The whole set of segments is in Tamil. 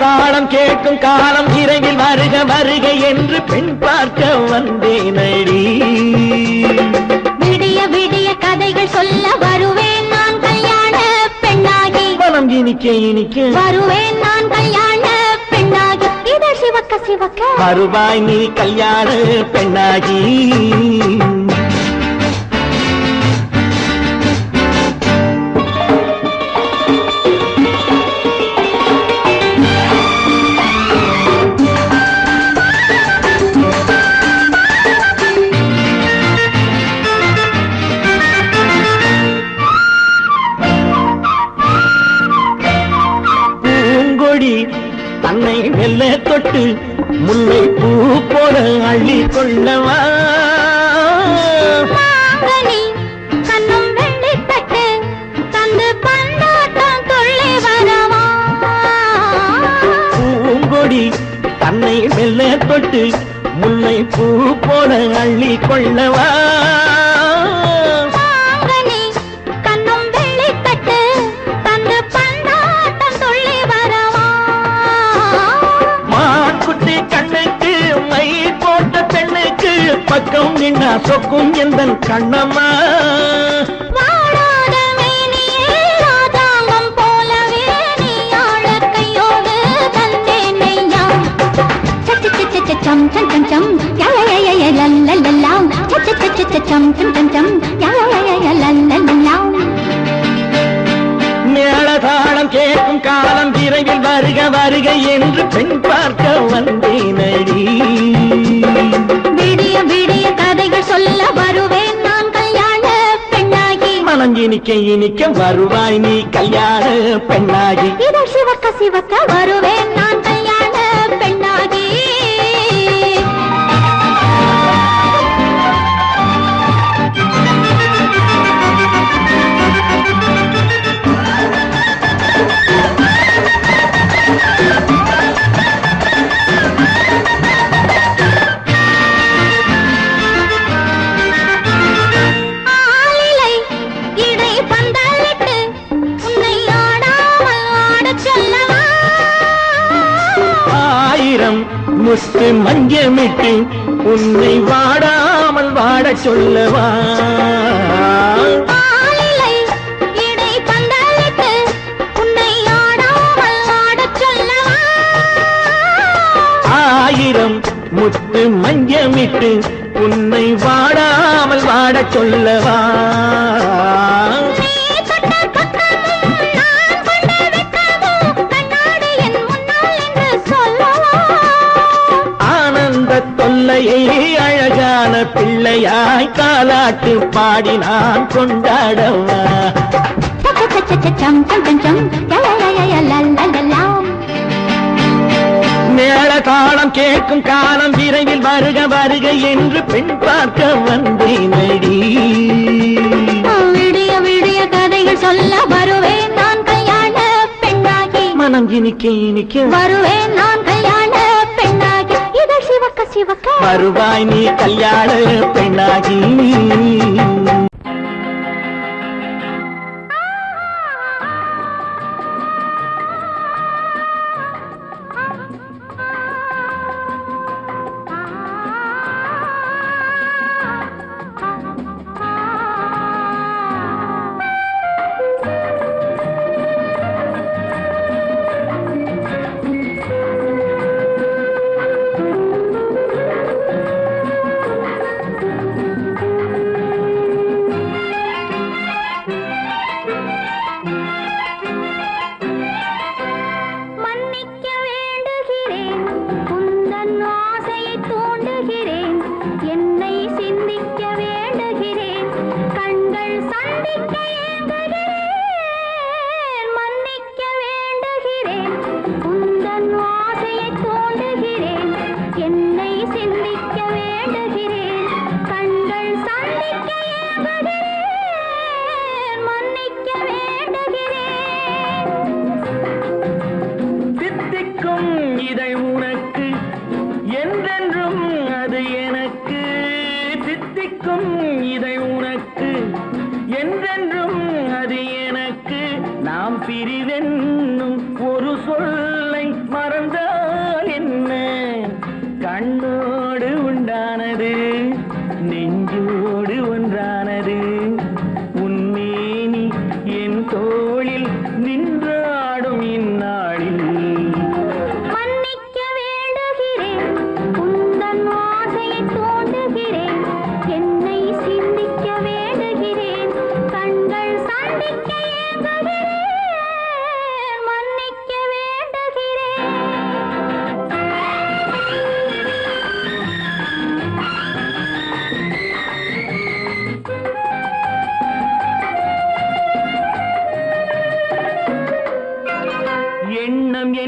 தாளம் கேட்கும் காலம் விரைவில் வருக வருக என்று பெண் பார்க்க வந்தேனடி. விடிய விடிய கதைகள் சொல்ல வருவேன் நான் கல்யாண பெண்ணாகி. மனம் இனிக்க இனிக்க வருவேன் நான் கல்யாண பெண்ணாகி. இதை சிவக்க சிவக்க வருவாய் நீ கல்யாண பெண்ணாகி. தன்னை மெல்ல தொட்டு முல்லை பூ போல அள்ளி கொள்ளவா. கண்ணும் வெள்ளி தட்டு தந்து பந்தாட்டம் தொள்ளி வரவா. பூங்கொடி தன்னை மெல்ல தொட்டு முல்லை பூ போல அள்ளி கொள்ளவா. பக்கம் நின்னா சொக்கும் எந்தன் கண்ணம்மா. வாழாத மேனியே ராதாங்கம் போலவே நீ ஆள கையோடு தந்தேன் நெய்யா. சச்ச சச்ச சச்சம் சம் சம் சம் யய லல்லல்லாம். சச்ச சச்ச சச்சம் சம் சம் சம் யய லல்லல்லாம். மேளதாளம் கேட்கும் காலம் விரைவில் வருக வருக என்று பெண் பார்க்க வந்தேனடி. விடிய விடிய கதைகள் சொல்ல வருவேன் நான் கல்யாண பெண்ணாகி. மனம் இனிக்க இனிக்க வருவாய் நீ கல்யாண பெண்ணாகி. இதை சிவக்க சிவக்க வருவேன் நான் கல்யாண பெண்ணாகி. முத்து மஞ்சமிட்டு உன்னை வாடாமல் வாட சொல்லவா. ஆயிரம் முத்து மஞ்சமிட்டு உன்னை வாடாமல் வாட சொல்லவா. தொல்லையை அழகான பிள்ளையாய் காலாட்டு பாடி நான் கொண்டாடவா. மேள தாளம் கேட்கும் காலம் விரைவில் வருக வருக என்று பெண் பார்க்க வந்தேனடி. விடிய விடிய கதைகள் சொல்ல வருவேன் நான் கல்யாண பெண்ணாகி. மனம் இனிக்க இனிக்க வருவேன் நான் கல்யாண பெண்ணாகி. இதை சிவக்க சிவக்க வருவாய் நீ கல்யாண பெண்ணாகி.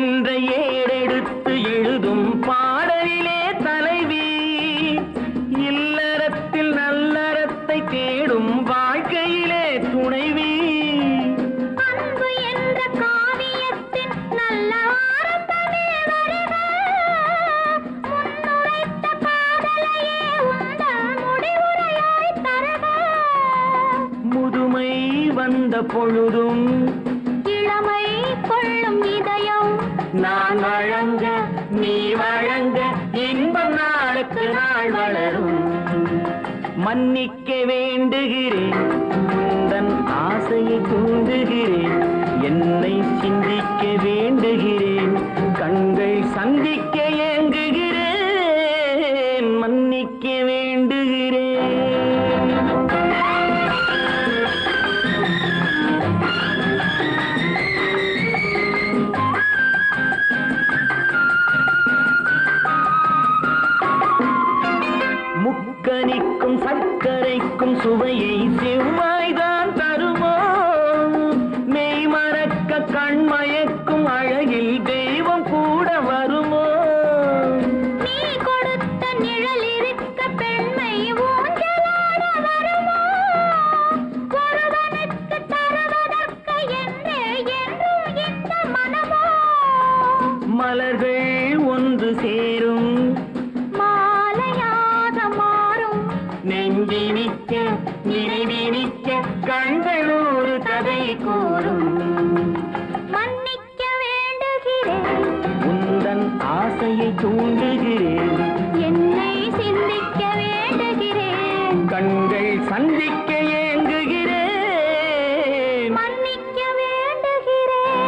என்ற ஏடெடுத்து எழுதும் பாடலிலே தலைவி, இல்லறத்தில் நல்லறத்தை தேடும் வாழ்க்கையிலே துணைவி. அன்பு என்ற காவியத்தின் நல்ல வார்த்தையே வருக, முன்னுரைத்த காதலையே உந்தன் முடிவுரையாய் தருக. முதுமை வந்த பொழுதும் இளமை கொள்ளும் இதயம் நான் வழங்க நீ வழங்க இன்பம் நாளுக்கு நாள் வளரும். மன்னிக்க வேண்டுகிறேன், உந்தன் ஆசையை தூண்டுகிறேன், என்னை சிந்திக்க வேண்டுகிறேன், கண்கள் சந்திக்க ஏங்குகிறேன், மன்னிக்க வேண்டுகிறேன். முக்கனிக்கும் சர்க்கரைக்கும் சுவையை செவ்வாய்தான் தருமோ, மெய் மறக்க கண்மயக்கும் அழகில் தெய்வம் கூட வருமோ. நீ கொடுத்த நிழல் இருக்க பெண்மை ஊஞ்சலாட வருமோ, ஒருவனுக்கு தருவதற்கு என்றே என்றும் இந்த மனமோ. மலர்கள் ஒன்று சேரும் மாலையாக மாறும், நெஞ்சினிக்க நினைவினிக்க கண்கள் ஒரு கதை கூறும். மன்னிக்க வேண்டுகிறேன், உந்தன் ஆசையை தூண்டுகிறேன், என்னை சிந்திக்க வேண்டுகிறேன், கண்கள் சந்திக்க ஏங்குகிறேன், மன்னிக்க வேண்டுகிறேன்.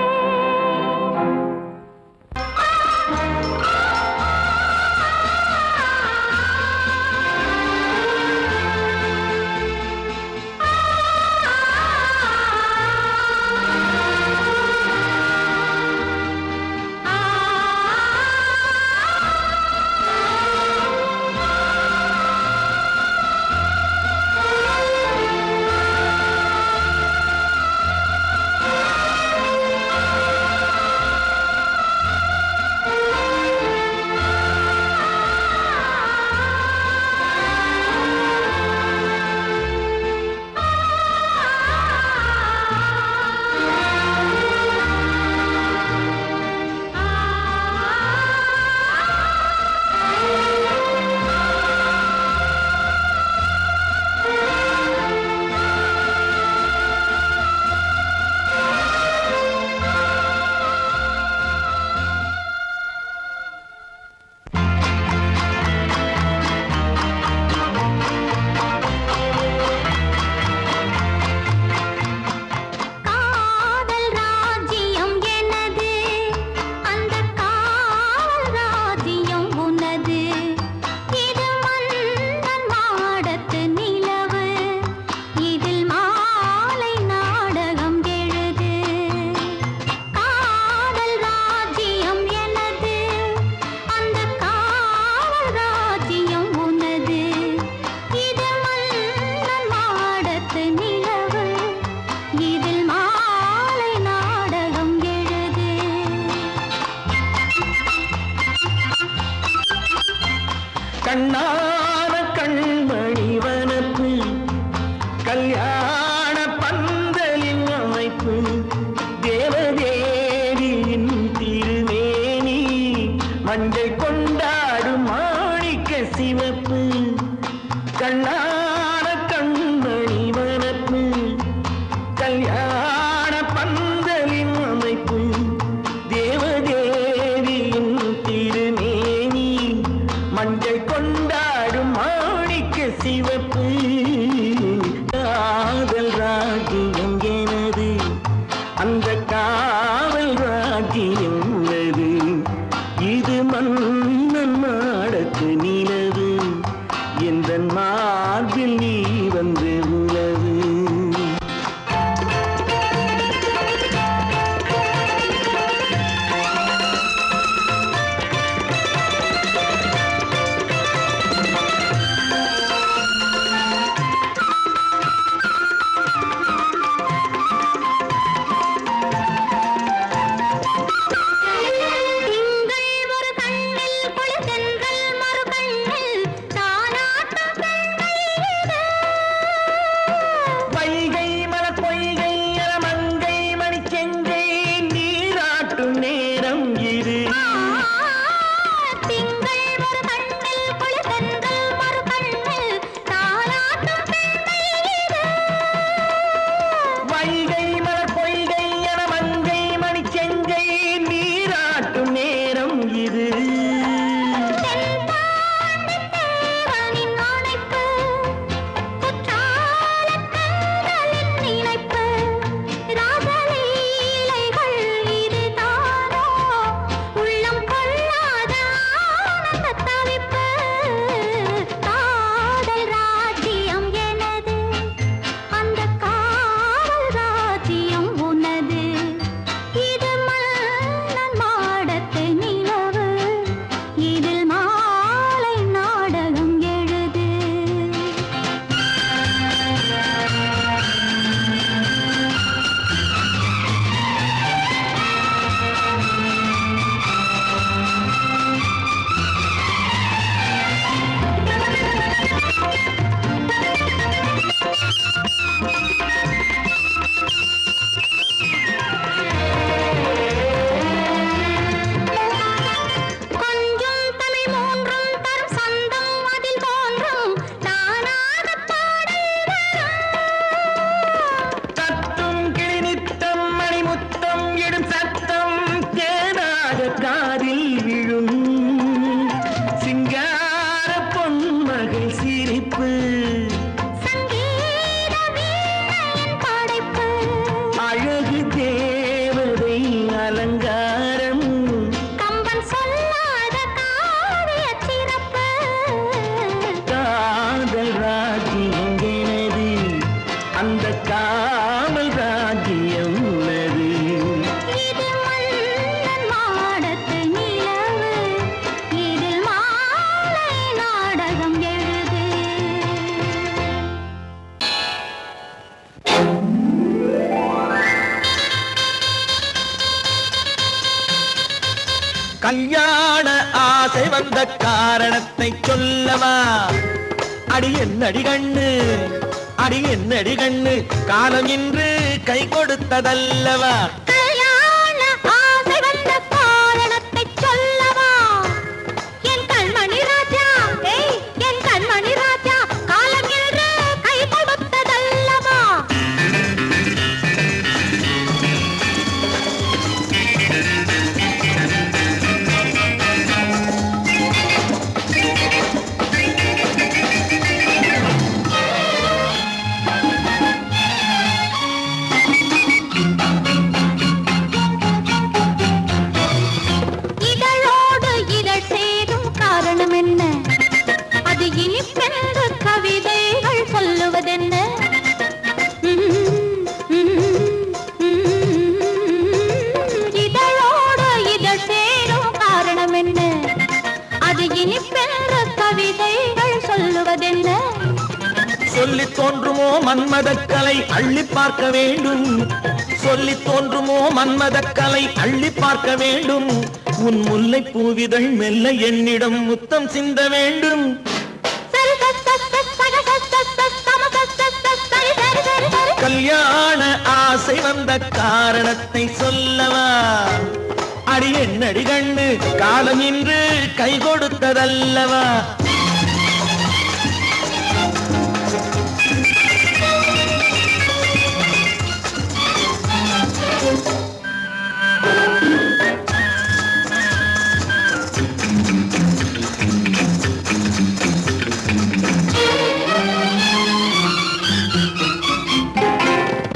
காதல் ராஜ்யம் எனது, அந்த காதல் ராஜ்யம் உனது. இது மன்னன் மாடத்து நிலவு, இதில் மாலை நாடகம் எழுது. காதல் ராஜ்யம் எனது, அந்த காதல் ராஜ்யம் உனது. இது மன்னன் மாடத்து நிலவு, இதில் மாலை நாடகம் எழுது. கண்ணான கண்மணி வனப்பு, கல்யாண பந்தலின் அமைப்பு, தேவதேவியின் திருமேனி, மஞ்சள் கொண்டாடும் மாணிக்க சிவப்பு. கண்ணான கண்மணி வனப்பு, கல்யாண பந்தலின் அமைப்பு, தேவதேவியின் திருமேனி, மஞ்சள் கொண்டாடும் மாணிக்க சிவப்பு. காதல் ராஜ்யம் எனது, அந்த காவல் ராஜ்யம் உள்ளது. இது மன்ன இது காதில் விழும் சிங்கார பொன்மகள் சிரிப்பு அழகு தேவதை அலங்காரம் கம்பன் சொல்லாத காவிய சிறப்பு காதல் ராஜ்யம் எனது அந்த காவல் ராஜ்யம் உள்ளது கல்யாண ஆசை வந்த காரணத்தை சொல்லவா அடி என்னடி கண்ணு அடி என்னடி கண்ணு காலம் இன்று கை கொடுத்ததல்லவா கல்யாண ஆசை வந்த காரணத்தை சொல்லவா என் கண்மணி ராஜா என் கண்மணி ராஜா காலம் இன்று கை கொடுத்ததல்லவா சொல்லி தோன்றுமோ மன்மதக்கலை அள்ளி பார்க்க வேண்டும் சொல்லி தோன்றுமோ மன்மதக்கலை அள்ளி பார்க்க வேண்டும் உன் முல்லை பூவிதழ் மெல்ல என்னிடம் முத்தம் சிந்த வேண்டும் கல்யாண ஆசை வந்த காரணத்தை சொல்லவா அடி என்னடி கண்ணு காலம் இன்று கை கொடுத்ததல்லவா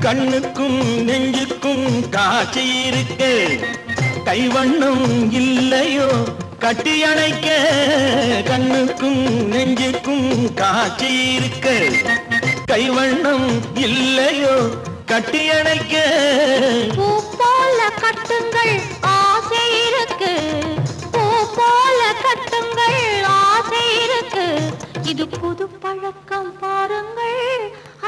கண்ணுக்கும் நெஞ்சுக்கும் காட்சி இருக்க கைவண்ணம் இல்லையோ கட்டி அணைக்க கண்ணுக்கும் நெஞ்சுக்கும் காட்சி இருக்க கைவண்ணம் இல்லையோ கட்டி அணைக்க பூ போல கட்டுங்கள் ஆசை இருக்கு பூ போல கட்டுங்கள் ஆசை இருக்கு இது புது பழக்கம் பாருங்கள்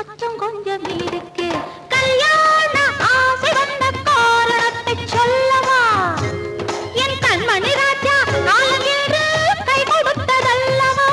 அச்சம் கொஞ்சம் இருக்கு கல்யாண ஆசை வந்த காரணத்தை சொல்லவா என் கண்மணி ராஜா காலம் என்று கை கொடுத்ததல்லவா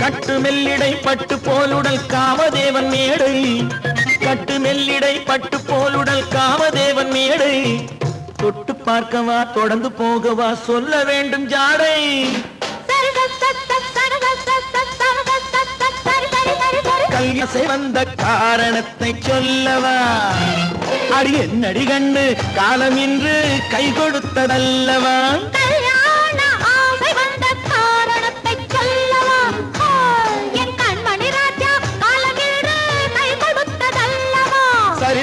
கட்டு மெல்லிடை பட்டு போலுடல் காமதேவன் மேடை கட்டு மெல்லிடை பட்டு போலுடல் காமதேவன் மேடை தொட்டு பார்க்கவா தொடர்ந்து போகவா சொல்ல வேண்டும் ஜாடை கல்யாசை வந்த காரணத்தை சொல்லவா அடி என்னடி கண்டு காலம் இன்று கை கொடுத்ததல்லவா சரி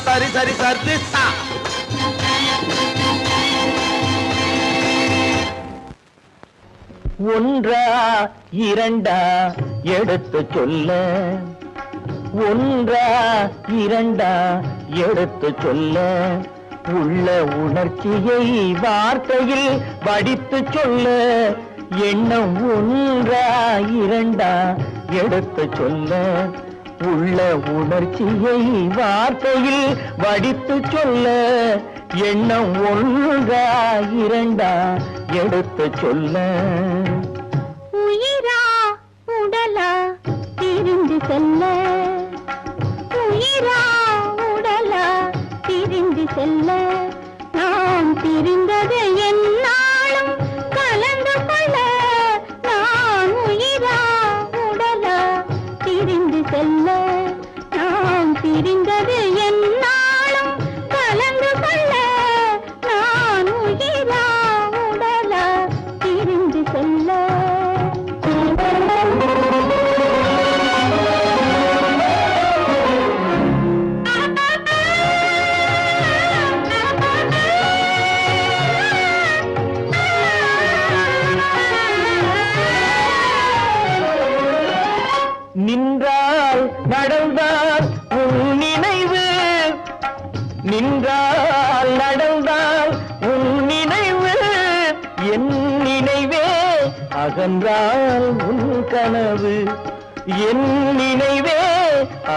சரி சரி ஒன்றா இரண்டா எடுத்து சொல்ல ஒன்றா இரண்டா எடுத்து சொல்ல உள்ள உணர்ச்சியை வார்த்தையில் வடித்து சொல்ல எண்ணம் ஒன்றா இரண்டா எடுத்து சொல்ல உள்ள உணர்ச்சியை வார்த்தையில் வடித்து சொல்ல எண்ணம் ஒன்றா இரண்டா எடுத்து சொல்ல உயிரா உடலா பிரிந்து செல்ல உயிரா உடலா பிரிந்து செல்ல நாம் பிரிந்தது என்னாலும் கலந்து கொள்ள நான் உயிரா உடலா பிரிந்து செல்ல நாம் பிரிந்தது என்னாலும் கலந்து கொள்ள நான் உயிரா உடலா பிரிந்து செல்ல நின்றால் நடந்தால் உன் நினைவு நின்றால் நடந்தால் உன் நினைவு என் நினைவே அகன்றால் உன் கனவு என் நினைவே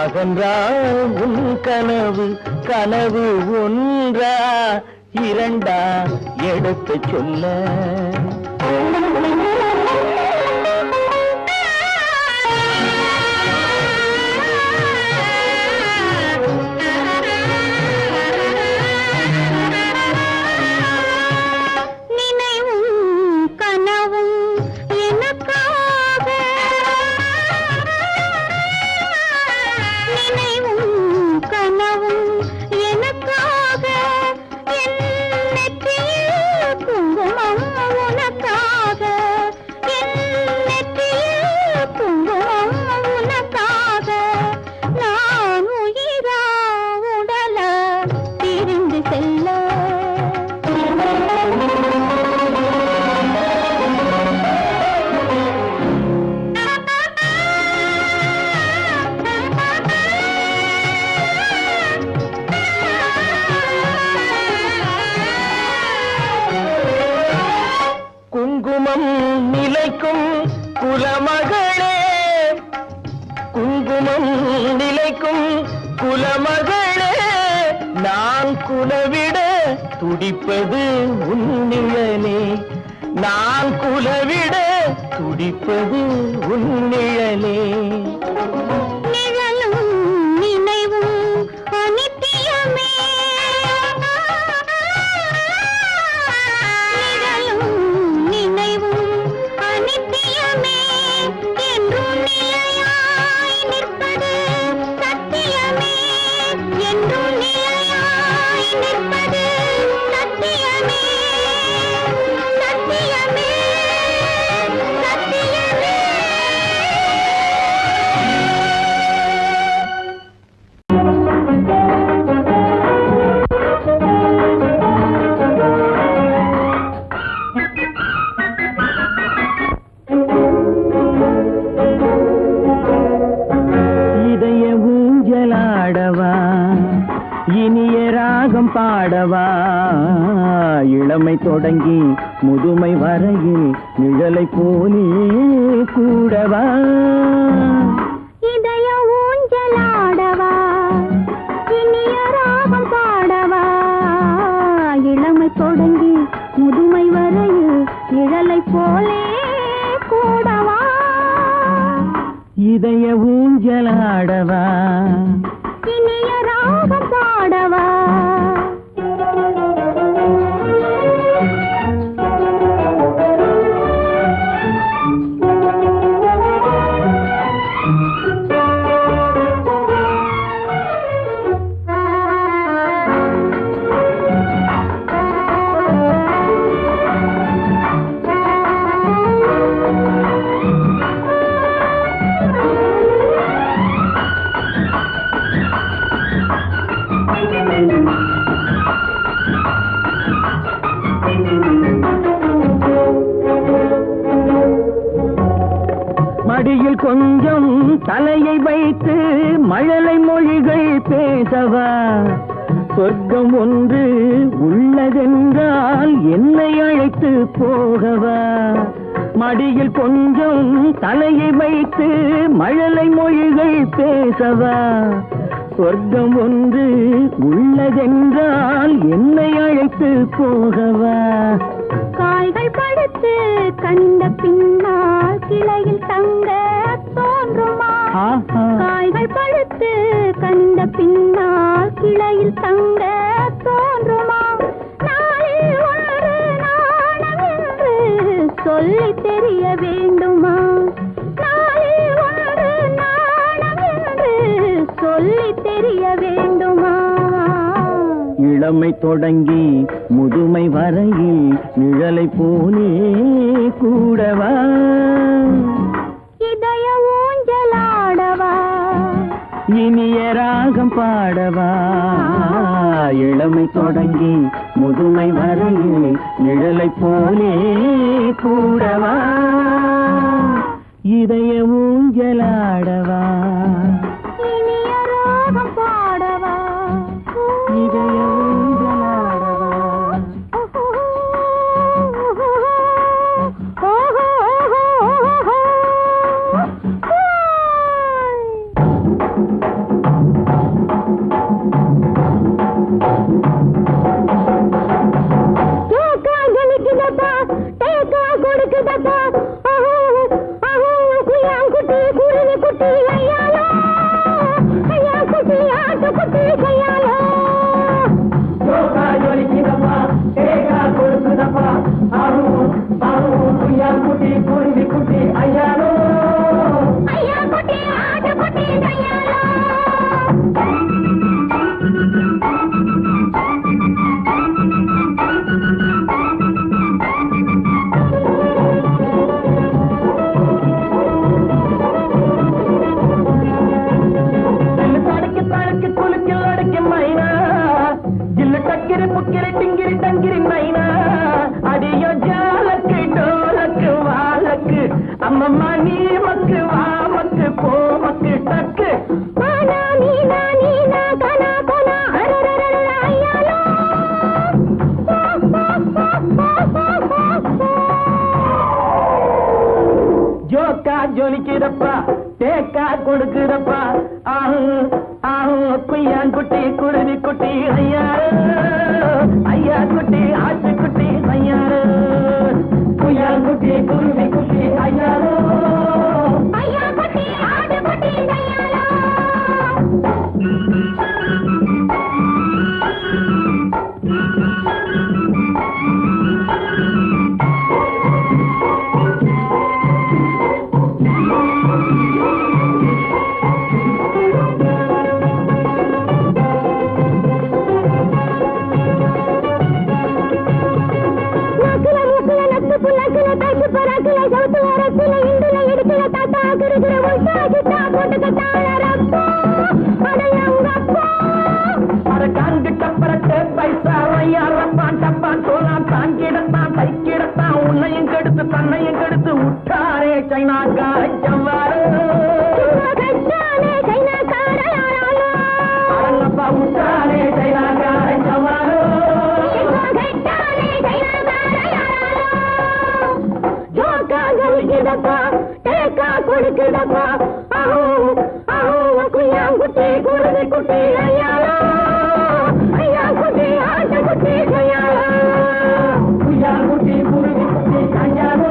அகன்றால் உன் கனவு கனவு ஒன்றா இரண்டா எடுத்து சொல்ல குங்குமம் நிலைக்கும் குலமகளே குங்குமம் நிலைக்கும் குலமகளே நான் குலவிட துடிப்பது உன் நிழலே நான் குலவிட துடிப்பது உன் நிழலே நிழலும் நினைவும் அனித்தியமே நிழலும் நினைவும் அனித்தியமே என்றும் நிலையாய் நிற்பது சத்தியமே என்றும் நிலையாய் நிற்பது சத்தியமே சத்தியமே சத்தியமே இதய ஊஞ்சலாடவா இனிய ராகம் பாடவா இளமை தொடங்கி முதுமை வரையில் நிழலை போலே கூடவா இதய ஊஞ்சலாடவா இனிய ராகம் பாடவா இளமை தொடங்கி முதுமை வரையில் நிழலை மழலை போலே கூடவா இதய ஊஞ்சலாடவா இனிய ராகம் பாடவா மடியில் கொஞ்சம் தலையை வைத்து மழலை மொழிகள் பேசவா சொர்க்கம் ஒன்று உள்ளதென்றால் என்னை அழைத்து போகவா மடியில் கொஞ்சம் தலையை வைத்து மழலை மொழிகள் பேசவா சொர்க்கம் ஒன்று உள்ளதென்றால் என்னை அழைத்து போகவா காய்கள் படுத்து கண்ட பின்னால் கிளையில் தங்க தோன்றுமா காய்கள் படுத்து கண்ட பின்னால் கிளையில் தங்க தோன்றுமா நாளில் ஒரு நாணம் என்று சொல்லி தெரிய வேண்டுமா நாளில் ஒரு நாணம் என்று சொல்லி தெரிய வேண்டுமா இளமை தொடங்கி முதுமை வரையில் நிழலை போலே கூடவா இதய ஊஞ்சலாடவா இனிய ராகம் பாடவா இளமை தொடங்கி முதுமை வரையில் நிழலை போலே கூடவா இதய ஊஞ்சலாடவா இனிய ராகம் பாடவா இதய அம்மம்மா நீ மக்கு வா மக்கு போ மக்கு டக்கு ஜோக்கா ஜொலிக்குதப்பா தேக்கா கொடுக்குதப்பா ஆஹு ஆஹு குய்யான் குட்டி குருவி குட்டி ஐயாரு ஐயா குட்டி ஆட்டு குட்டி ஐயாரு குய்யான் குட்டி குருவி குட்டி ஐயாரு ஐயா குட்டி ஆடு குட்டி கையாலோ உன்னையும் கெடுத்து தன்னையும் கெடுத்து விட்டாரே சைனாக்கார ஜவ்வாறு அரங்கப்பா விட்டாரே சைனாக்கார ஜவ்வாறு கொடுக்குதப்பா குட்டி குருவி குட்டி ஐயாரோ ஐயா குட்டி ஆட்ட குட்டி கையாளோ குட்டி குருவி குட்டி கையாளோ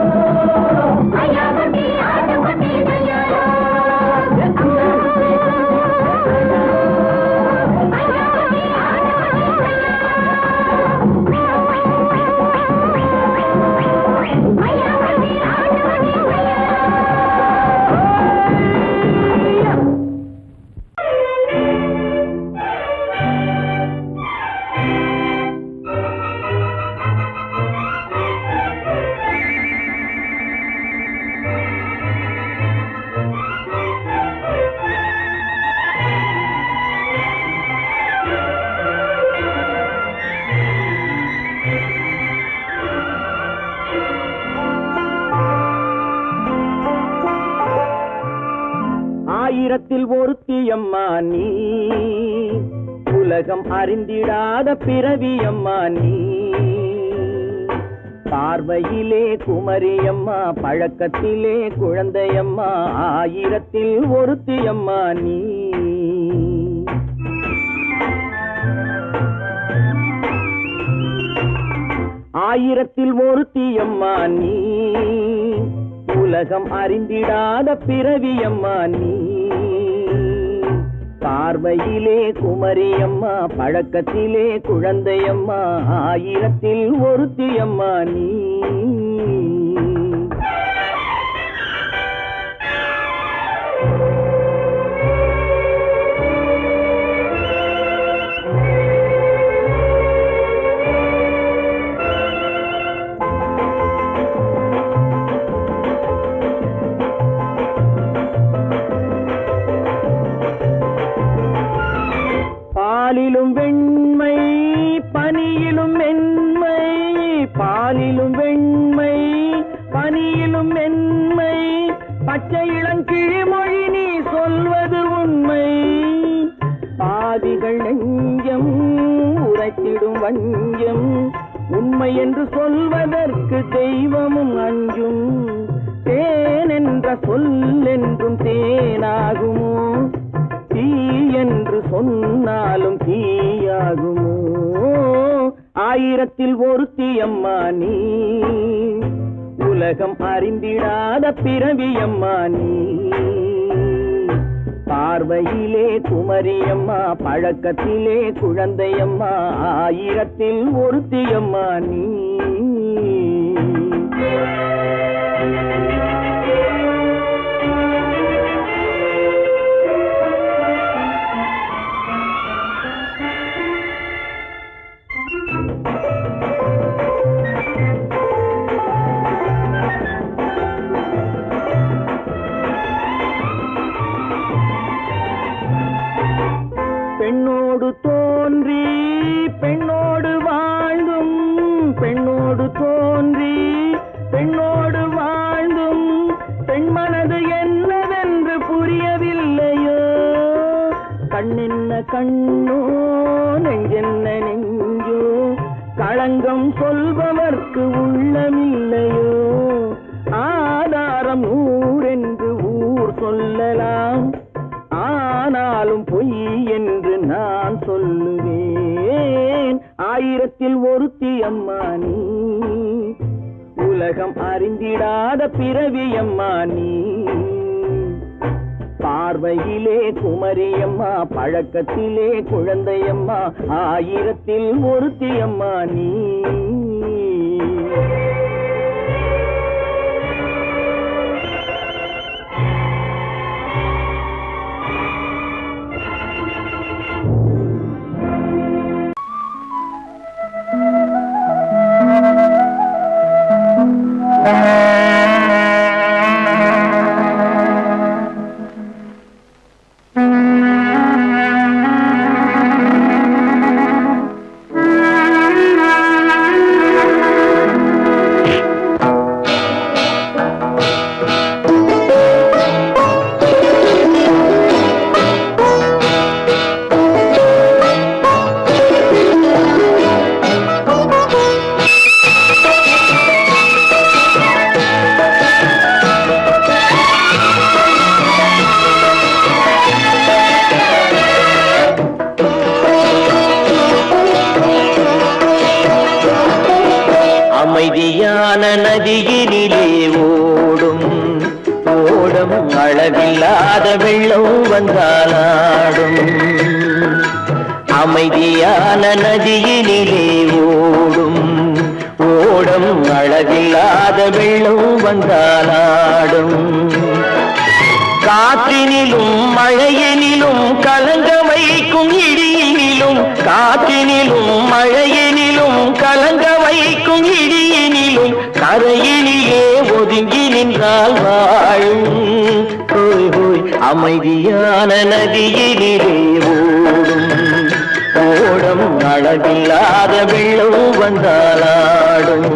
ஆயிரத்தில் ஒருத்தியம்மா நீ, உலகம் அறிந்திடாத பிறவியம்மா நீ. பார்வையிலே குமரியம்மா, பழக்கத்திலே குழந்தையம்மா, ஆயிரத்தில் ஒருத்தியம்மா நீ. ஆயிரத்தில் ஒருத்தியம்மா நீ, உலகம் அறிந்திடாத பிறவியம்மா நீ. பார்வையிலே குமரியம்மா, பழக்கத்திலே குழந்தையம்மா, ஆயிரத்தில் ஒருத்தியம்மா நீ. பாலிலும் வெண்மை பனியிலும் மென்மை, பாலிலும் வெண்மை பனியிலும் மென்மை, பச்சை இளங்கிழிமொழி நீ சொல்வது உண்மை. பாதிகள் நெஞ்சம் உரைத்திடும் வஞ்சம், உண்மை என்று சொல்வதற்கு தெய்வமும் அஞ்சும். தேன் என்ற சொல் என்றும் தேனாகுமோ, தீ என்று சொன்னாலும் தீயாகுமோ. ஆயிரத்தில் ஒருத்தியம்மா நீ, உலகம் அறிந்திடாத பிறவியம்மா நீ. பார்வையிலே குமரியம்மா, பழக்கத்திலே குழந்தையம்மா, ஆயிரத்தில் ஒருத்தியம்மா நீ. பெண்ணோடு தோன்றி பெண்ணோடு வாழ்ந்தும், பெண்ணோடு தோன்றி பெண்ணோடு வாழ்ந்தும், பெண் மனது என்னவென்று புரியவில்லையோ. கண்ணென்ன கண்ணோ, நெஞ்சென்ன நெஞ்சோ, களங்கம் சொல்பவர்க்கு உள்ளமில்லையோ. ஆதாரம் ஊரென்று ஊர் சொல்லலாம், ஆனாலும் பொய் என்று நான் சொல்லுவேன். ஆயிரத்தில் ஒருத்தியம்மா நீ, உலகம் அறிந்திடாத பிறவியம்மா நீ. பார்வையிலே குமரியம்மா, பழக்கத்திலே குழந்தையம்மா, ஆயிரத்தில் ஒருத்தியம்மா நீ. அமைதியான நதியினிலே ஓடும் ஓடும், அளவில்லாத வெள்ளம் வந்தாலாடும். அமைதியான நதியினிலே ஓடும் ஓடும், அளவில்லாத வெள்ளம் வந்தாலாடும். காற்றினிலும் மழையினிலும் கலங்க வைக்கும் இடியினிலும், காற்றினிலும் மழையினிலும் கலங்க வைக்கும் இடியினிலும், கரையினிலே ஒதுங்கி நின்றால் வாழும். ஹோய் ஹோய் அமைதியான நதியினிலே ஓடும் ஓடும், அளவில்லாத வெள்ளம் வந்தாலாடும்.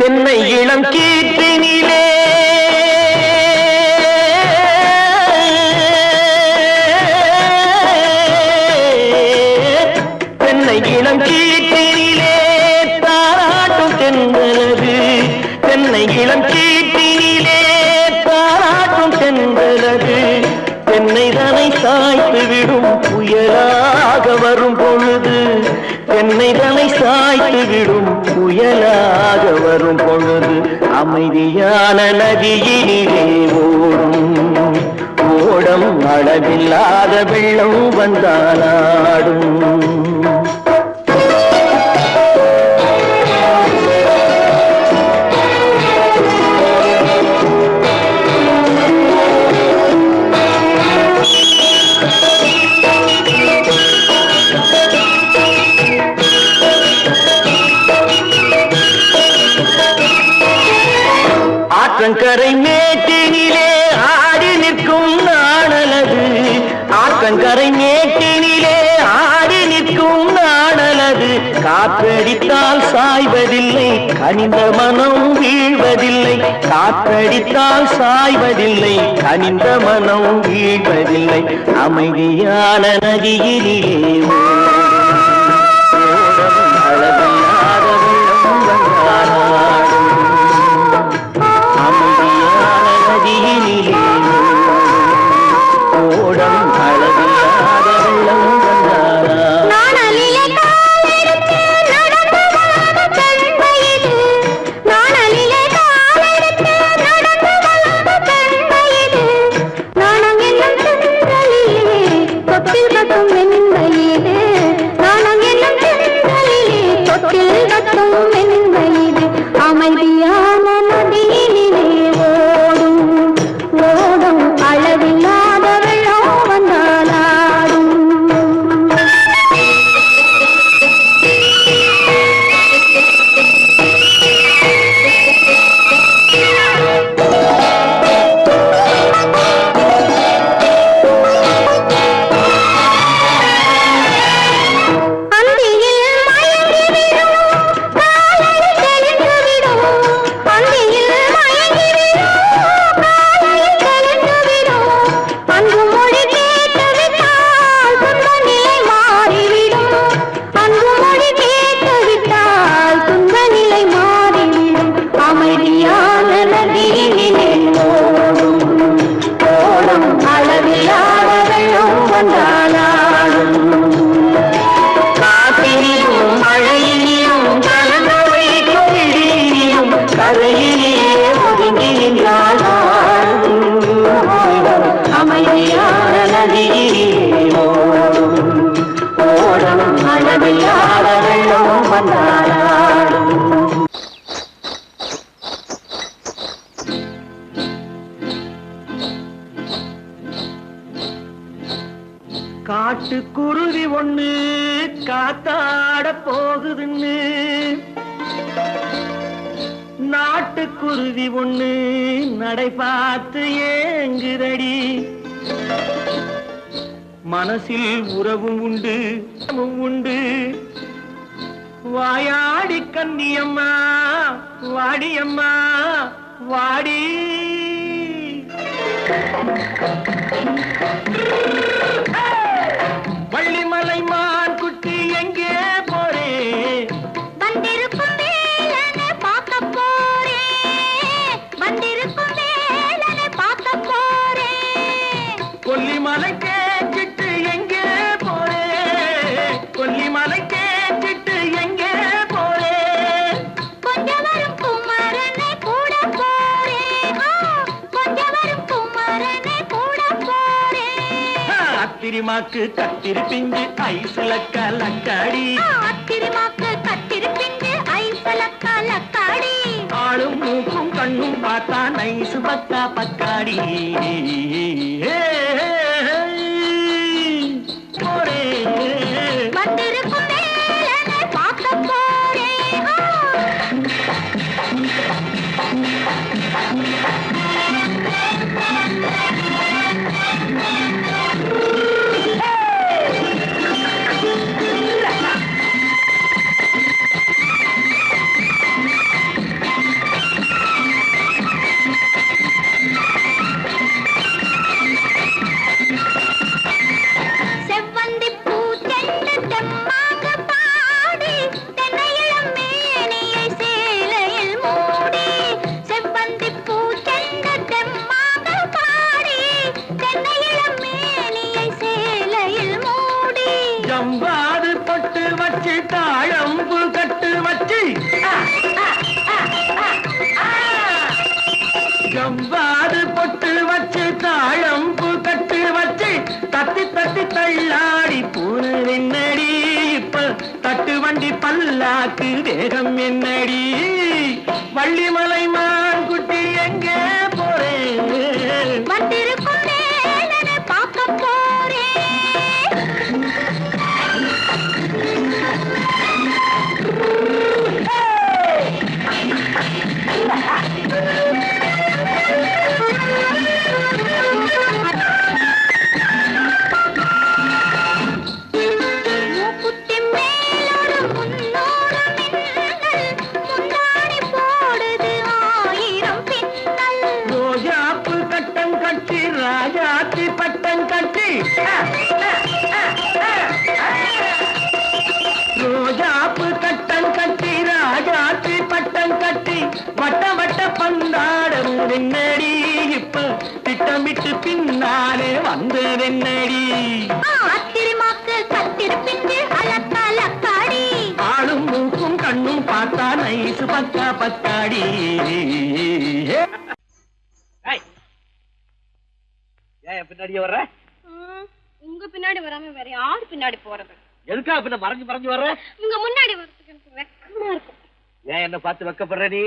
தென்னை இளம் கீற்றினிலே தென்னை இளம் கீற்றினிலே தாராட்டும் தென்றலது தென்னை இளம் கீற்றினிலே தாராட்டும் தென்றலது தென்னை தனை சாய்த்து விடும் புயலாக வரும் பொழுது தென்னை தனை சாய்த்து விடும் புயலாக வரும் பொழுது அமைதியான நதியினிலே ஓடம் அளவில்லாத வெள்ளம் வந்தாலாடும் ஆற்றங்கரை மேட்டினிலே ஆடி நிற்கும் நாணலது ஆற்றங்கரை மேட்டினிலே ஆடி நிற்கும் நாணலது காற்றடித்தால் சாய்வதில்லை கனிந்த மனம் வீழ்வதில்லை காற்றடித்தால் சாய்வதில்லை கனிந்த மனம் வீழ்வதில்லை அமைதியான நதியிலே அளவில்லாத வெள்ளம் வந்தாலாடும் ஓடம் அளவில்லாத வெள்ளம் அமைதியான நதியினிலே ஓடும் அளவில்லாத வெள்ளம் வந்தாலாடும் அமைதியான நதியிலே ஓடும் அளவில்லாத வெள்ளம் வந்தாலாடும் காட்டுக்குருவி ஒண்ணு காத்தாட போகுதுன்னு நாட்டுக்குருவி ஒண்ணு நடை பார்த்து ஏங்குதடி மனசில் உறவும் உண்டு உண்டு வாயாடி கன்னியம்மா வாடியம்மா வாடி வள்ளிமலை மான் குட்டி எங்கே போறே வந்திருக்கும் வேலனை பார்க்க போறேன் வந்திருக்கும் வேலனை பார்க்க போறேன் கொல்லிமலை கேட்டுட்டு எங்கே போறே கொல்லிமலை கேட்டுட்டு எங்கே போறே கொஞ்சம் வரும் குமரனை கூட போறேன் கொஞ்சம் வரும் குமரனை கூட போறேன் அத்திரிமாக்கு கத்திரி பிஞ்சு ஐசுல கலக்காடி அத்திரிமாக்கு கத்திரி பிஞ்சு ஐசுல கலக்காடி ஆளும் மூக்கும் கண்ணும் பார்த்தா நைசு பக்கா பக்காடி போறே வந்திருக்கும் வேலனை பார்க்க போறேன் பல்லாக்கு வேகம் என்னடி வள்ளிமலை மான் குட்டி எங்கே போறேன் வந்திருக்கும் வேலனை பார்க்க போறேன் ராஜாத்தி பட்டம் கட்டி ரோஜாப்பு கட்டம் கட்டி ராஜாத்தி பட்டம் கட்டி வட்ட வட்ட பந்தாடம் என்னடி இப்ப திட்டமிட்டு பின்னாலே வந்ததென்னடி ஆத்திரமாக்கு கத்திருப்பிட்டு அலக்காடி ஆளும் மூக்கும் கண்ணும் பார்த்தா நைசு பக்கா பத்தாடி பின்னாடியே வர்ற உங்க பின்னாடி வராம வேற யாரு பின்னாடி போறது எதுக்கா பின்ன மறைஞ்சு மறைஞ்சு வர்ற உங்க முன்னாடி வரதுக்கு எனக்கு வெக்கமா இருக்கும் ஏன் என்ன பார்த்து வெக்கப்படுற நீ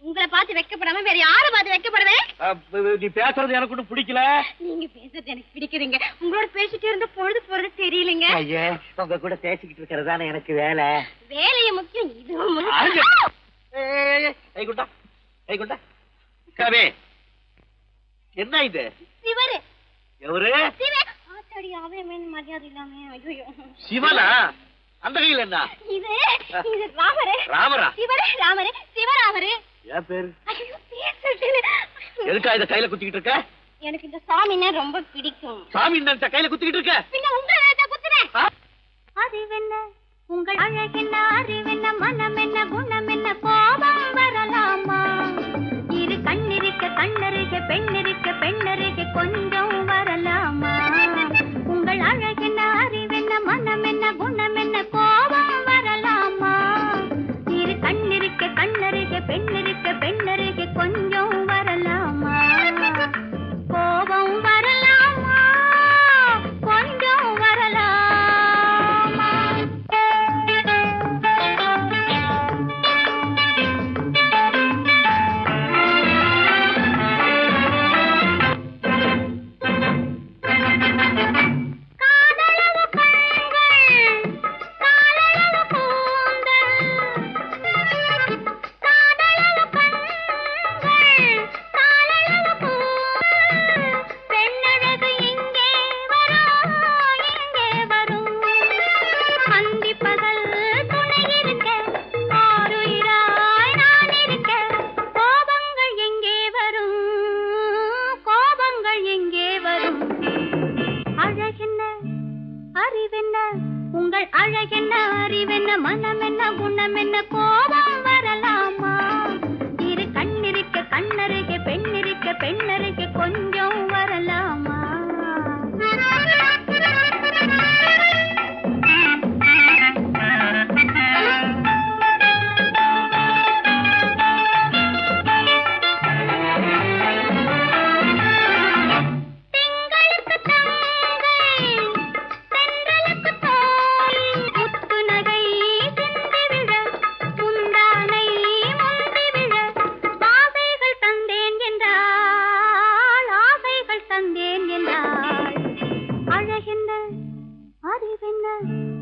உங்களை பார்த்து வெக்கப்படாம வேற யாரை பார்த்து வெக்கப்படுவேன் நீ பேசுறது எனக்கு ஒன்றும் பிடிக்கல நீங்க பேசுறது எனக்கு பிடிக்குதுங்க உங்களோட பேசிட்டே இருந்த பொழுது போறது தெரியலங்க ஐயா உங்க கூட பேசிக்கிட்டு இருக்கிறதானே எனக்கு வேலை வேலைய முக்கியம் இதுவும் கவே என்ன இது சிவரு எவரு ஆத்தாடி அவன் மரியாதை இல்லாம ஐயோ சிவனா அந்த கையில் என்ன இது இது ராமரே ராமரா சிவரே ராமரே சிவராமரே ஏன் பேரு ஐயோ பேர் சொல்லிட்டேனே எதுக்கா இத கையில குத்திக்கிட்டு இருக்க எனக்கு இந்த சாமின்னா ரொம்ப பிடிக்கும் சாமி இந்த கையில குத்திக்கிட்டு இருக்க பின்ன உங்களை நான் குத்துறேன் அறிவென்ன உங்கள் அழகென்ன அறிவென்ன மனம் என்ன குணம் என்ன கோபம் வரலாமா இரு கண்ணிருக்க கண்ணருக பெண்ணிருக்க பெண்ணருக கொஞ்சம் வரலாமா உங்கள் அழகென்ன அறிவென்ன மனம் என்ன குணம் என்ன கோபம் வரலாமா இரு கண்ணிருக்க கண்ணருக பெண்ணிருக்க பெண்ணருக கொஞ்சம் வரலாமா கோபம் வரலாமா கொஞ்சம் வரலாமா உங்கள் அழகென்ன அறிவென்ன மனம் என்ன குணம் என்ன கோபம் வரலாமா இரு கண்ணிருக்க கண்ணருக பெண்ணிருக்க பெண்ணருக கொஞ்சம் வரலாமா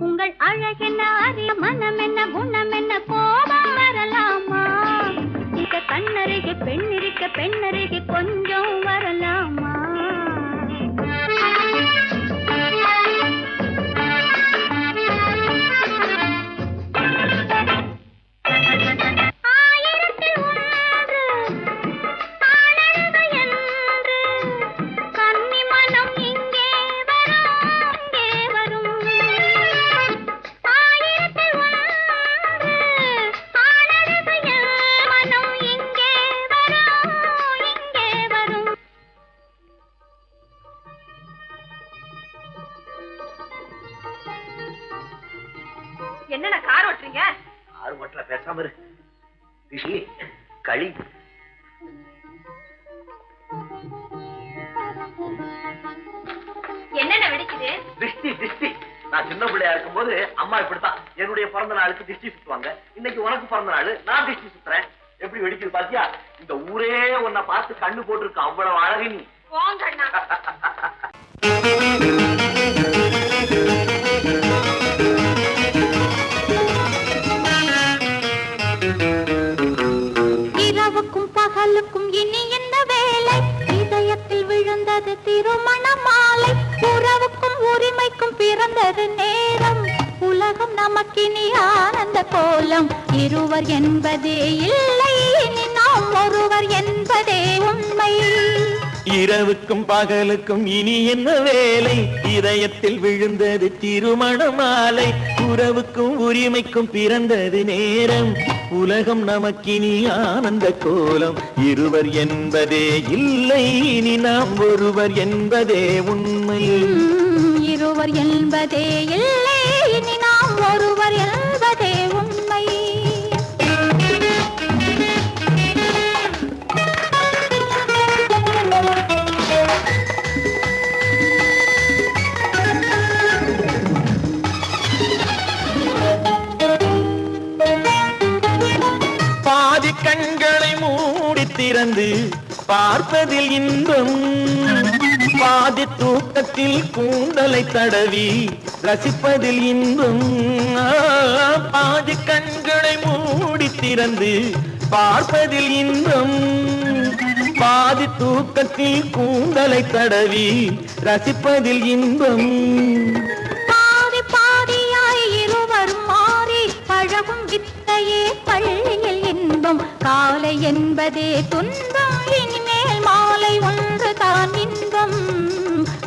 உங்கள் அழகென்ன அறிய மனம் என்ன குணம் என்ன கோபம் வரலாமா இந்த கண்ணருகே பெண்ணிருக்க பெண்ணருகே கொஞ்சம் வரலாமா என்னடா கார் ஓட்டுறீங்க கார் ஓட்டல பேசாம இரு ரிஷி களி என்னென்ன வெடிக்குது திருஷ்டி நான் சின்ன பிள்ளையா இருக்கும்போது அம்மா இப்படித்தான் என்னுடைய பிறந்த நாளுக்கு திருஷ்டி சுத்துவாங்க. இன்னைக்கு உனக்கு பிறந்த நாள், நான் திருஷ்டி சுத்துறேன். எப்படி வெடிக்குது பாத்தியா? இந்த ஊரே உன்னை பார்த்து கண்ணு போட்டிருக்கு, அவ்வளவு அழகு நீ. இரவுக்கும் பகலுக்கும் இனி என்ன வேலை? இதயத்தில் விழுந்தது திருமண மாலை. உறவுக்கும் உரிமைக்கும் பிறந்தது நேரம். உலகம் நமக்கினி ஆனந்த கோலம். இருவர் என்பதே இல்லை, இனி நாம் ஒருவர் என்பதே உண்மை. இரவுக்கும் பகலுக்கும் இனி என்ன வேலை? இதயத்தில் விழுந்தது திருமண மாலை. உறவுக்கும் உரிமைக்கும் பிறந்தது நேரம். உலகம் நமக்கினி ஆனந்த கோலம். இருவர் என்பதே இல்லை, இனி நாம் ஒருவர் என்பதே உண்மை. இருவர் என்பதே இல்லை, இனி நாம் ஒருவர் என்பதே உண்மை. பாதி கண்களை மூடி திறந்து பார்ப்பதில் இன்பம். பாதி தூக்கத்தில் கூந்தலை தடவி ரசிப்பதில் இன்பம். பாதி கண்களை மூடி திறந்து பார்ப்பதில் இன்பம். பாதி தூக்கத்தில் கூந்தலை தடவி ரசிப்பதில் இன்பம். பாதி பாதியாய் இருவர் மாறி பழகும் வித்தையே பள்ளியில் இன்பம். காலை என்பதே துன்பம், இனிமேல் மாலை ஒன்று தான் இன்பம்.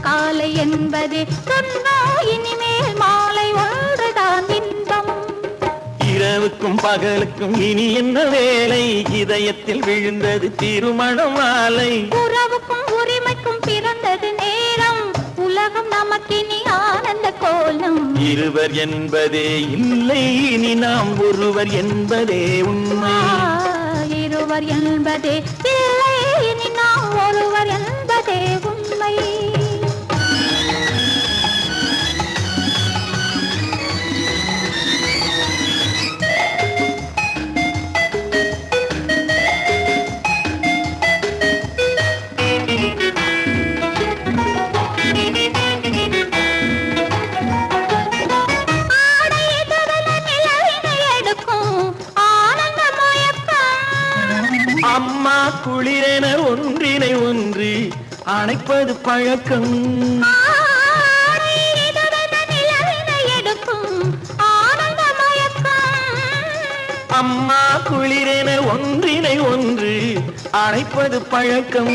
காலை என்பதே துன்பம், இனிமேல் மாலை ஒன்று தான் இன்பம். இரவுக்கும் பகலுக்கும் இனி என்ன வேலை? இதயத்தில் விழுந்தது திருமண மாலை. உறவுக்கும் உரிமைக்கும் பிறந்தது நேரம். உலகம் நமக்கினி ஆனந்த கோலம். இருவர் என்பதே இல்லை, இனி நாம் ஒருவர் என்பதே உண்மை. இருவர் என்பதே இல்லை, இனி நாம் ஒருவர் என்பதே உண்மை. அம்மா குளிரென ஒன்றினை ஒன்று அணைப்பது பழக்கம். அம்மா குளிரென ஒன்றினை ஒன்று அணைப்பது பழக்கம்.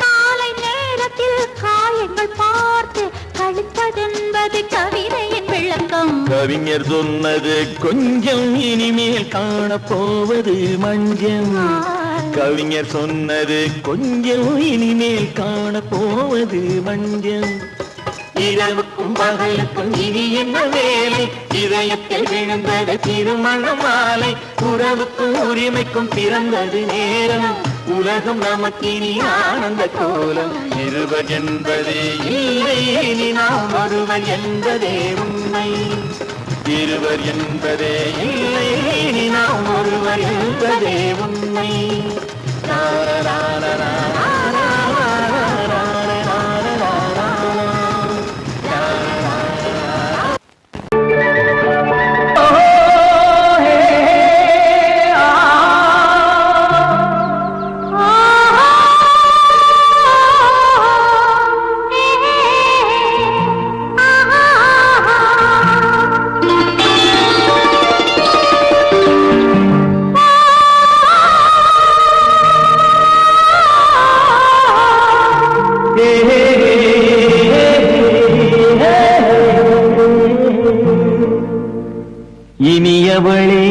காலை நேரத்தில் காயங்கள் பார்த்து கழிப்பதென்பது கவிதையின் விளக்கம். கவிஞர் சொன்னது கொஞ்சம், இனிமேல் காணப்போவது மஞ்சம். கவிஞர் சொன்னது கொஞ்சம், இனிமேல் காணப்போவது மஞ்சம். இரவுக்கும் பகலுக்கும் இனி என்ன வேலை? இதயத்தில் விழுந்தது திருமண மாலை. உறவுக்கும் உரிமைக்கும் பிறந்தது நேரம். உலகம் நமக்கினி ஆனந்த கோலம். இருவர் என்பதே இல்லை, இனி நாம் ஒருவர் என்பதே உண்மை. இருவர் என்பதே இல்லை, இனி நாம் ஒருவர் என்பதே உண்மை. இனியவளே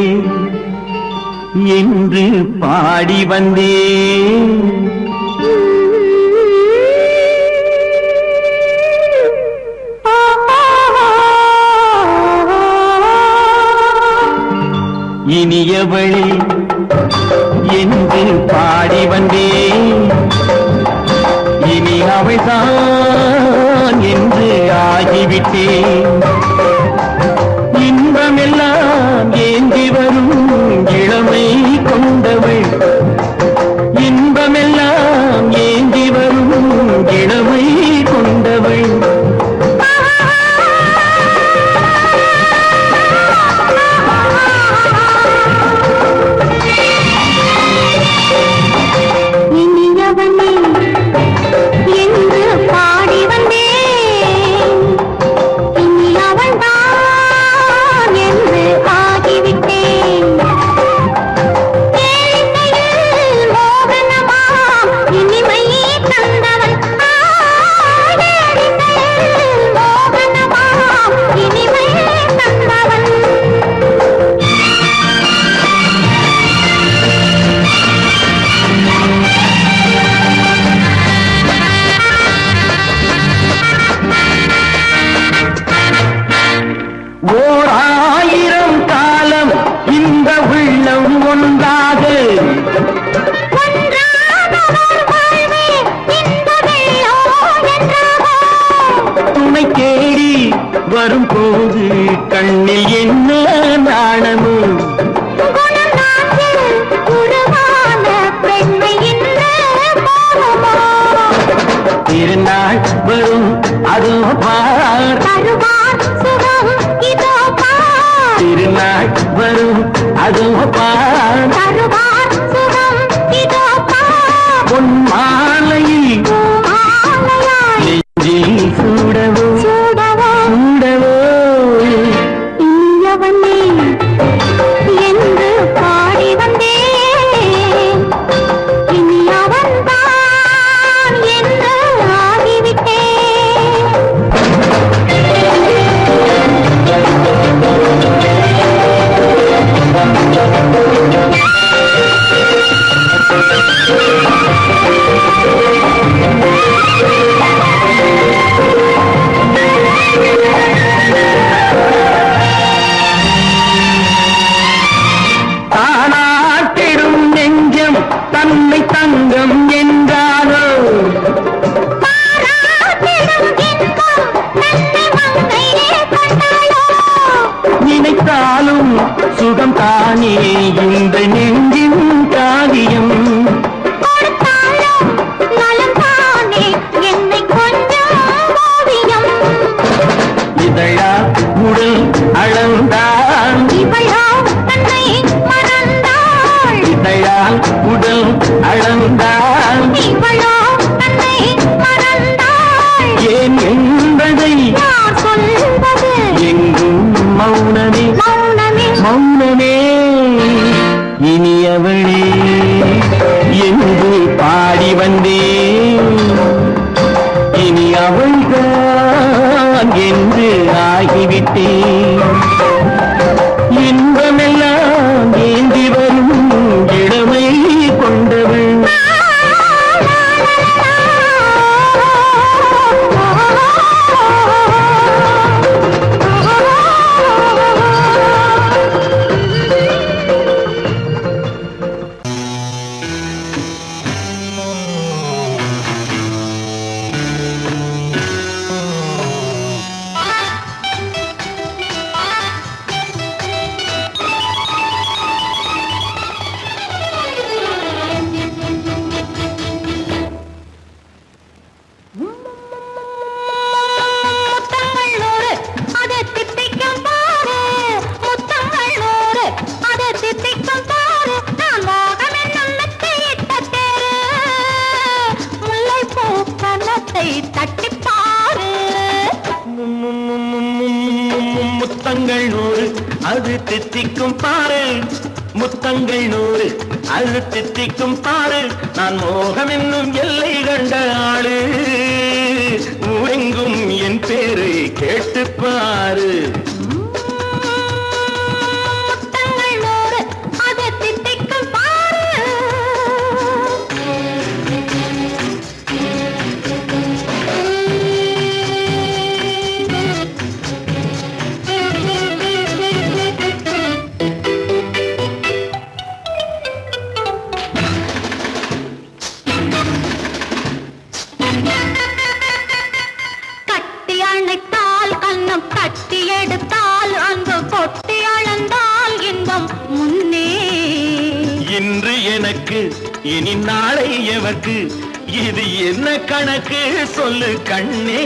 என்று பாடி வந்தேன். இனியவளே என்று பாடி வந்தேன். இனி அவள்தான் என்று ஆகிவிட்டேன். அதுவப்பா தருவார் சுகம் இதோப்பா பொன் மாலையில் மாலையாய் நெஞ்சில் சூடவோ சூடவோ சூடவோ இனியவனே என்று பாடி வந்தேன் இனி அவன்தான் என்று ஆகிவிட்டேன் தானாட்டிடும் நெஞ்சம் தன்னை தங்கம் என்றாரோ பாராட்டிடும் இன்பம் தன்னை மங்கையே கொண்டாளோ நினைத்தாலும் சுகம் தானே இந்த நெஞ்சின் காரியம் கொடுத்தாலும் நலம் தானே என்னை கொஞ்சம் ஓவியம் இதழா உடல் அளந்தான் இவளோ தன்னை மறந்தாள் இதழால் உடல் அளந்தான் இவளோ தன்னை மறந்தாள் ஏன் என்பதை யார் சொல்வது எங்கும் மௌனமே மௌனமே மௌனமே இனியவளே என்று பாடி வந்தேன் இனி அவள்தான் என்று ஆகிவிட்டேன் இன்பமெல்லாம் ஏந்தி வரும் இளமை கொண்டவள் முத்தங்கள் நூறு அதை தித்திக்கும் பாரு முத்தங்கள் நூறு அதை தித்திக்கும் பாரு நான் மோகம் என்னும் மெத்தையிட்ட தேரு முல்லை பூ கன்னத்தை தட்டி பாரு முத்தங்கள் நூறு அது தித்திக்கும் பாரு முத்தங்கள் நூறு அது தித்திக்கும் பாரு நான் மோகம் என்னும் எல்லை கண்ட ஆளு ஊரெங்கும் என் பேரை கேட்டுப் பாரு முத்தங்கள் நூறு அதை தித்திக்கும் பாரு கட்டி அணைத்தால் கண்ணம் கட்டி எடுத்தால் அன்பு கொட்டி அளந்தால் இன்பம் முன்னே இன்று எனக்கு இனி நாளை எவர்க்கு இது என்ன கணக்கு சொல்லு கண்ணே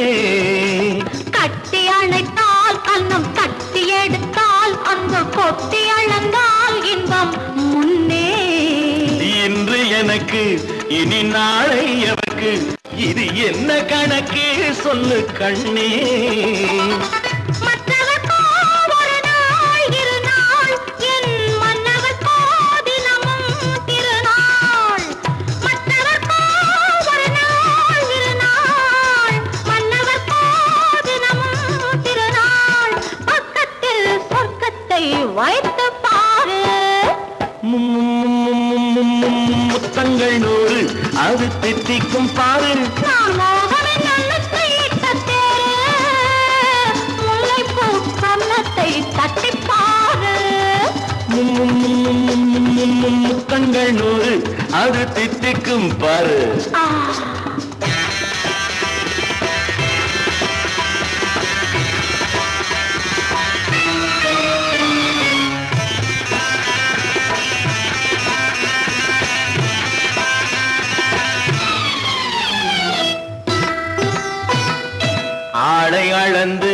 கட்டி அணைத்தால் கண்ணம் கட்டி எடுத்தால் அன்பு கொட்டி அளந்தால் இன்பம் முன்னே இன்று எனக்கு இனி நாளை எவர்க்கு இது என்ன கணக்கு சொல்லு கண்ணே மற்றவர்க்கோ ஒரு நாள் இரு நாள் என் மன்னவர்க்கோ தினமும் திருநாள் மற்றவர்க்கோ ஒரு நாள் இரு நாள் மன்னவர்க்கோ தினமும் திருநாள் பக்கத்தில் சொர்க்கத்தை வைத்து பாரு முத்தங்கள் நூறு அது தித்திக்கும் பாரு நான் மோகனின் நல்லத்தை இட்ட தேரு முல்லைப்பூ கன்னத்தை தட்டி பாரு முத்தங்கள் நூறு அது தித்திக்கும் பாரு ஆ ஆளை அளந்து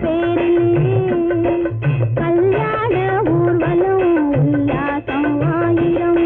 பேரிலே கல்யாண ஊர்வலம் உல்லாசம் ஆயிரம்.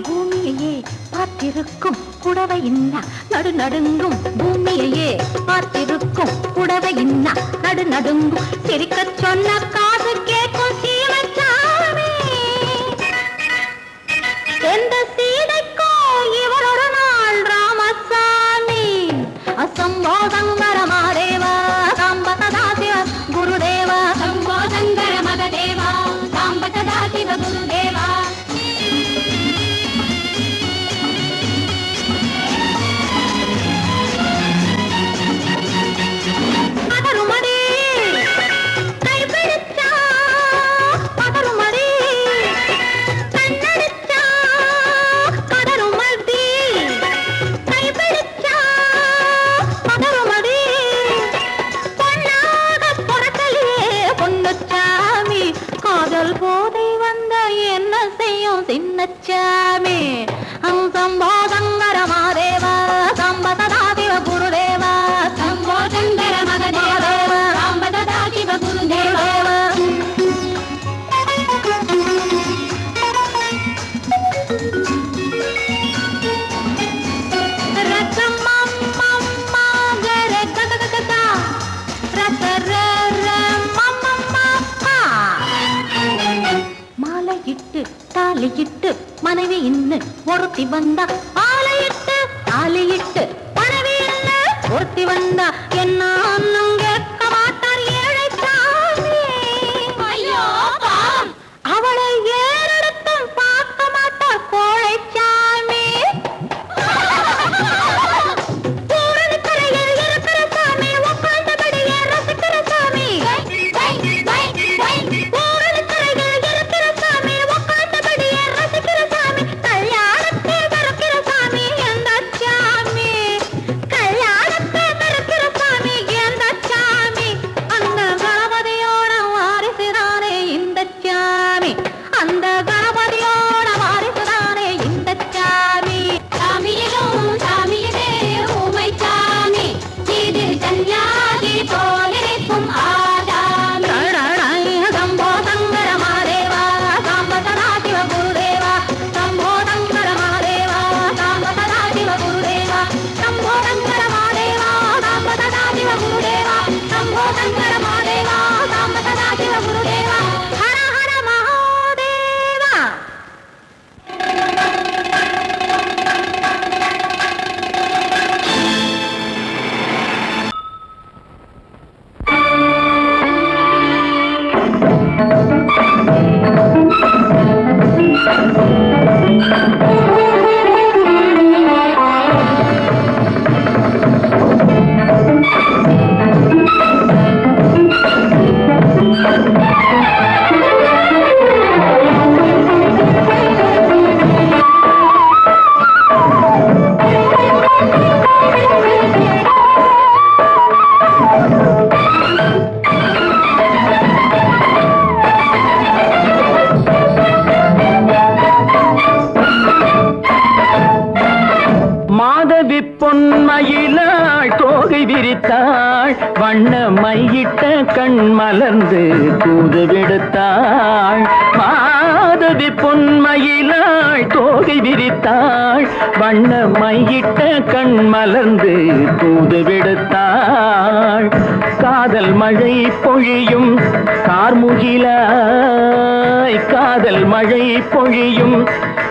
பூமியையே பார்த்திருக்கும் புடவை இன்னா நடு நடுங்கும். பூமியையே பார்த்திருக்கும் புடவை இன்னா நடு நடுங்கும். சிரிக்க சொன்ன காது கேட்கும் சீமச்சாமி. எந்த சீதைக்கோ இவர் ஒரு நாள் ராமசாமி. அசம்போ சங்கர மகதேவா சாம்ப சதா சிவ குருதேவா. சம்போ சங்கர மகதேவா சாம்ப சதா சிவ குருதேவா. சின்னச்சாமி சம்போ சங்கர மகதேவா சாம்ப சதா சிவ குருதேவா. சம்போ சங்கர மகதேவா சாம்ப சதா சிவ குருதேவா. மாலையிட்டு தாலியிட்டு மனைவி இன்னு ஒருத்தி வந்தா. ஆலையிட்டு தாலியிட்டு மனைவி இன்னு ஒருத்தி வந்தா. என்ன ஒன்னும் கேட்க மாட்டார் ஏழைச்சாமி. ஐயோ அவளை ஏறெடுத்தும் பார்க்க மாட்டார் கோழைச்சாமி. பூரணிக்கரையில் இருக்கிற சாமி உட்கார்ந்தபடியே ரசிக்கிற சாமி. கல்யாணத்தை மறக்கிற விரித்தாள் வண்ண மையிட்ட கண் மலர்ந்து தூது விடுத்தாள் மாதவி பொன்மயிலாள் தோகை விரித்தாள் வண்ண மையிட்ட கண் மலர்ந்து தூது விடுத்தாள் காதல் மழை பொழியும் கார்முகிலாய் காதல் மழை பொழியும்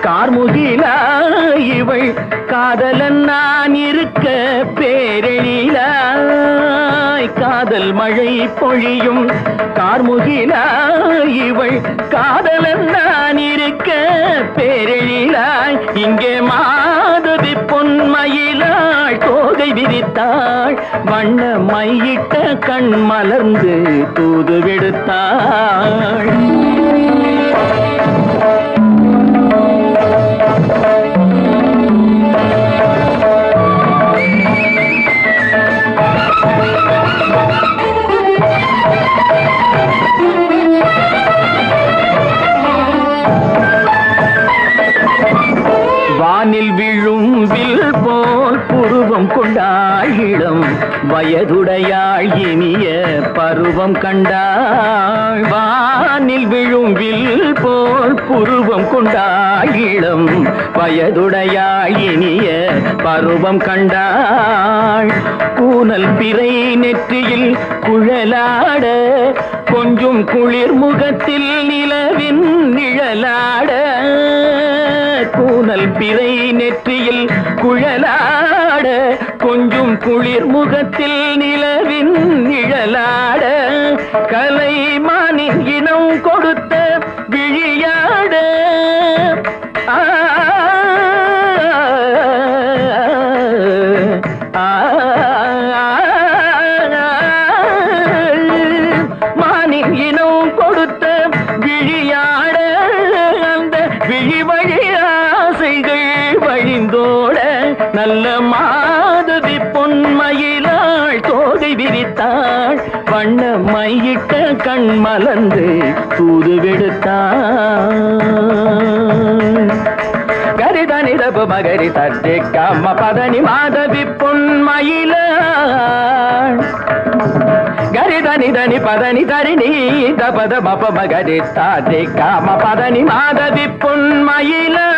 கார்முகிலாய் இவள் காதலன் நான் இருக்க பேரெழிலாய் காதல் மழை பொழியும் கார்முகிலாய் இவள் காதலன் நான் இருக்க பேரெழிலாய் இங்கே மாதவி பொன்மயிலாள் தோகை விரித்தாள் வண்ண மையிட்ட கண் மலர்ந்து தூது விடுத்தாள் வானில் விழும் வில் போல் புருவம் கொண்டாள் இளம் வயதுடையாள் இனிய பருவம் கண்டாள் வானில் விழும் வில் போல் புருவம் கொண்டாள் இளம் வயதுடையாள் இனிய பருவம் கண்டாள் கூனல் பிறை நெற்றியில் குழலாட கொஞ்சம் குளிர் முகத்தில் நிலவின் நிழலாட கூனல் பிறை நெற்றியில் குழலாட கொஞ்சம் குளிர் முகத்தில் நிலவின் நிழலாட கலைமானின் இனம் கொடுத்த விழியாட மானின் இனம் கொடுத்த விழியாட அந்த விழி வழி ஆசைகள் வழிந்தோட நல்ல மாதவி பொன்மயிலாள் தோகை விரித்தாள் வண்ண மையிட்ட கண் மலர்ந்து தூது விடுத்தாள் கரிதனி தபு மகரி தட்டி கம்ம பதனி மாதவி பொன்மயிலாள் கரிதனி தனி பதனி தரிணி தபத மப மகரி தாட்டி காம பதனி மாதவி பொன்மயிலாள்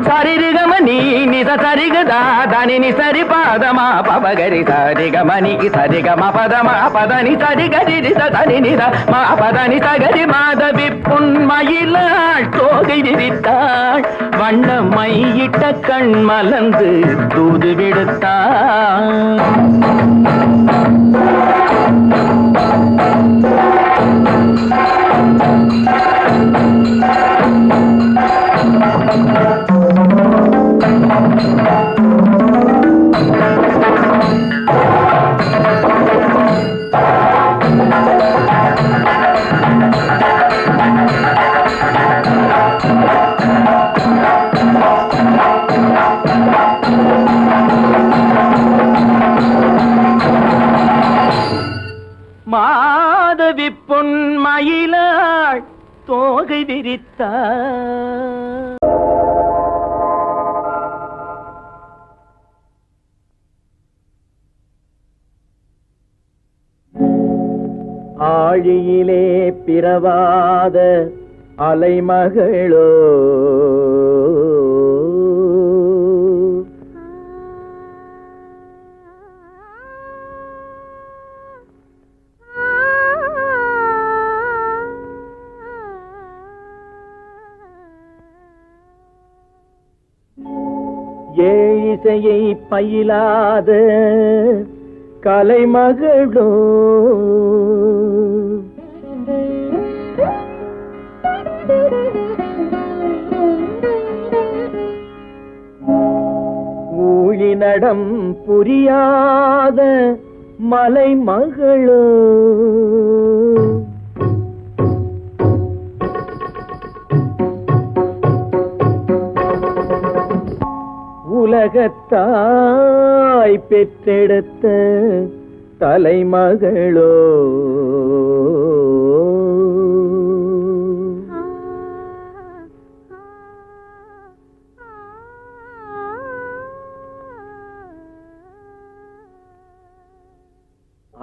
சரிகமணி நித சரிகதா தனி சரி பாதமா பபகரி சரிகமணி சரிகம பதமா பதனி சரிகரி தனி நித மா பதனி சகரி மாதவி பொன்மயிலாள் தோகை விரித்தாள் வண்ண மையிட்ட கண் மலர்ந்து தூது விடுத்தாள் மாதவி பொன்மயிலாள் தோகை விரித்தாள் ஆழியிலே பிறவாத அலைமகளோ ஏழிசையை பயிலாத கலைமகளோ ஊழி நடம் புரியாத மலைமகளோ உலகத்தாய் பெற்றெடுத்த தலைமகளோ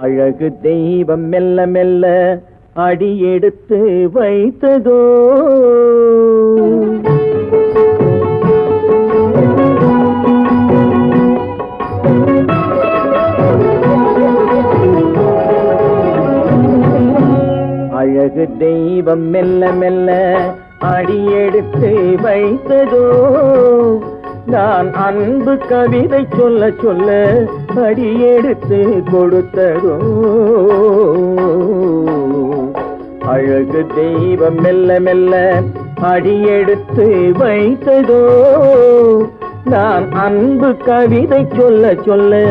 அழகு தெய்வம் மெல்ல மெல்ல அடி எடுத்து வைத்ததோ அழகு தெய்வம் மெல்ல மெல்ல அடி எடுத்து வைத்ததோ நான் அன்பு கவிதை சொல்ல சொல்ல அடி எடுத்து கொடுத்ததோ அழகு தெய்வம் மெல்ல மெல்ல அடி எடுத்து வைத்ததோ நான் அன்பு கவிதை சொல்ல சொல்ல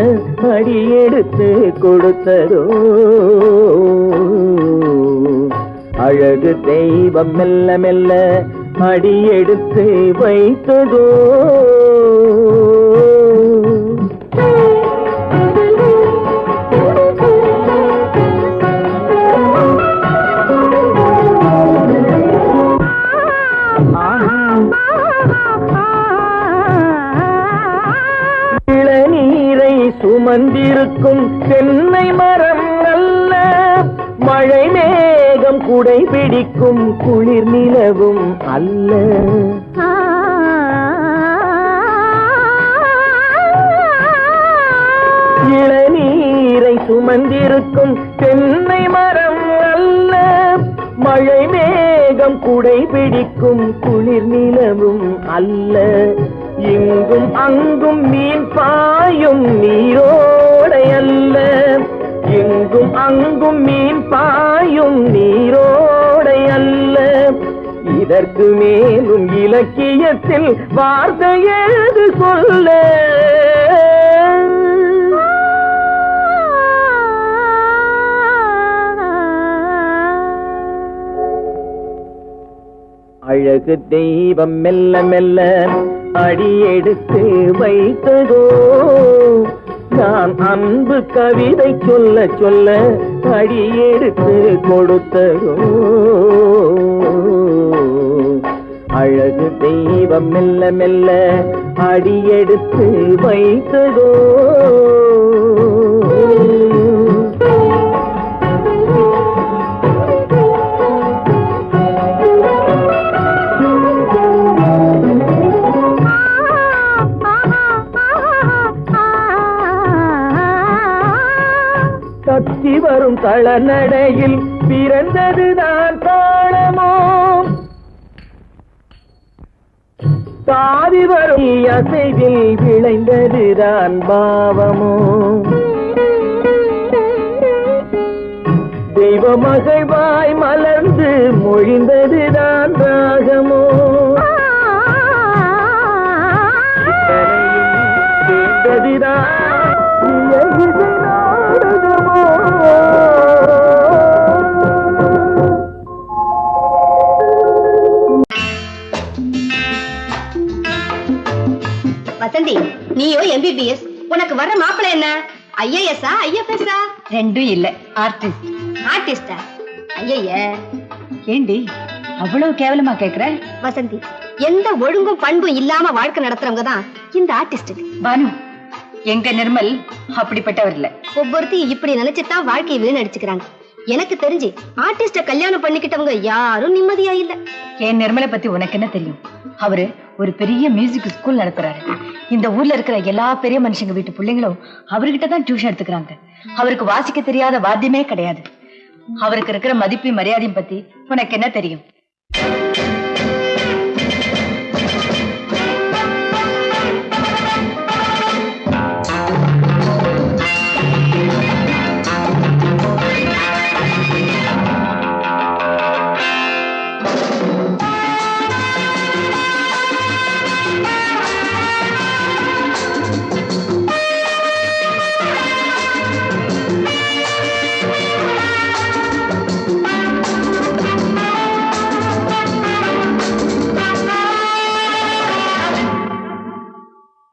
அடி எடுத்து கொடுத்ததோ அழகு தெய்வம் மெல்ல மெல்ல அடி எடுத்து வைத்ததோ இளநீரை சுமந்திருக்கும் தென்னை மரம் அல்ல மழை மேகம் குடை பிடிக்கும் குளிர் நிலவும் அல்ல இளநீரை சுமந்திருக்கும் தென்னை மரம் அல்ல மழை மேகம் குடை பிடிக்கும் குளிர் நிலவும் அல்ல இங்கும் அங்கும் மீன் பாயும் நீரோடை அல்ல எங்கும் அங்கும் மீன் பாயும் நீரோடை அல்ல இதற்கு மேலும் இலக்கியத்தில் வார்த்தை ஏது சொல்ல அழகு தெய்வம் மெல்ல மெல்ல அடி எடுத்து வைத்ததோ நான் அன்பு கவிதை சொல்ல சொல்ல அடி எடுத்து கொடுத்ததோ அழகு தெய்வம் மெல்ல மெல்ல அடி எடுத்து வைத்ததோ தத்தி வரும் தளநடையில் பிறந்ததுதான் தாளமோ தாவி வரும் அசைவில் விளைந்ததுதான் பாவமோ தெய்வ மகிழ்வாய் மலர்ந்து மொழிந்ததுதான் ராகமோ கேட்டதுதான் வசந்தி, நீயோ MBBS, உனக்கு வர மாப்பிள்ளை என்ன IAS-ஆ IFS-ஆ? ரெண்டும் இல்ல, ஆர்டிஸ்ட். ஆர்டிஸ்டா? ஐய, ஏண்டி அவ்வளவு கேவலமா கேக்குற? வசந்தி, எந்த ஒழுங்கும் பண்பும் இல்லாம வாழ்க்கை நடத்துறவங்க தான் இந்த ஆர்டிஸ்ட். பானு, எங்க நிர்மல் அப்படிப்பட்டவர் இல்ல. ஒவ்வொருத்தையும் இப்படி நினைச்சுதான் வாழ்க்கையை வீணடிச்சுக்கிறாங்க. எனக்கு தெரிஞ்சு ஆர்டிஸ்ட கல்யாணம் பண்ணிக்கிட்டவங்க யாரும் நிம்மதியா இல்ல. என் நிர்மலை பத்தி உனக்கு என்ன தெரியும்? அவரு ஒரு பெரிய மியூசிக் ஸ்கூல் நடத்துறாரு. இந்த ஊர்ல இருக்கிற எல்லா பெரிய மனுஷங்க வீட்டு பிள்ளைங்களும் அவர்கிட்ட தான் டியூஷன் எடுத்துக்கிறாங்க. அவருக்கு வாசிக்க தெரியாத வாத்தியமே கிடையாது. அவருக்கு இருக்கிற மதிப்பு மரியாதையும் பத்தி உனக்கு என்ன தெரியும்?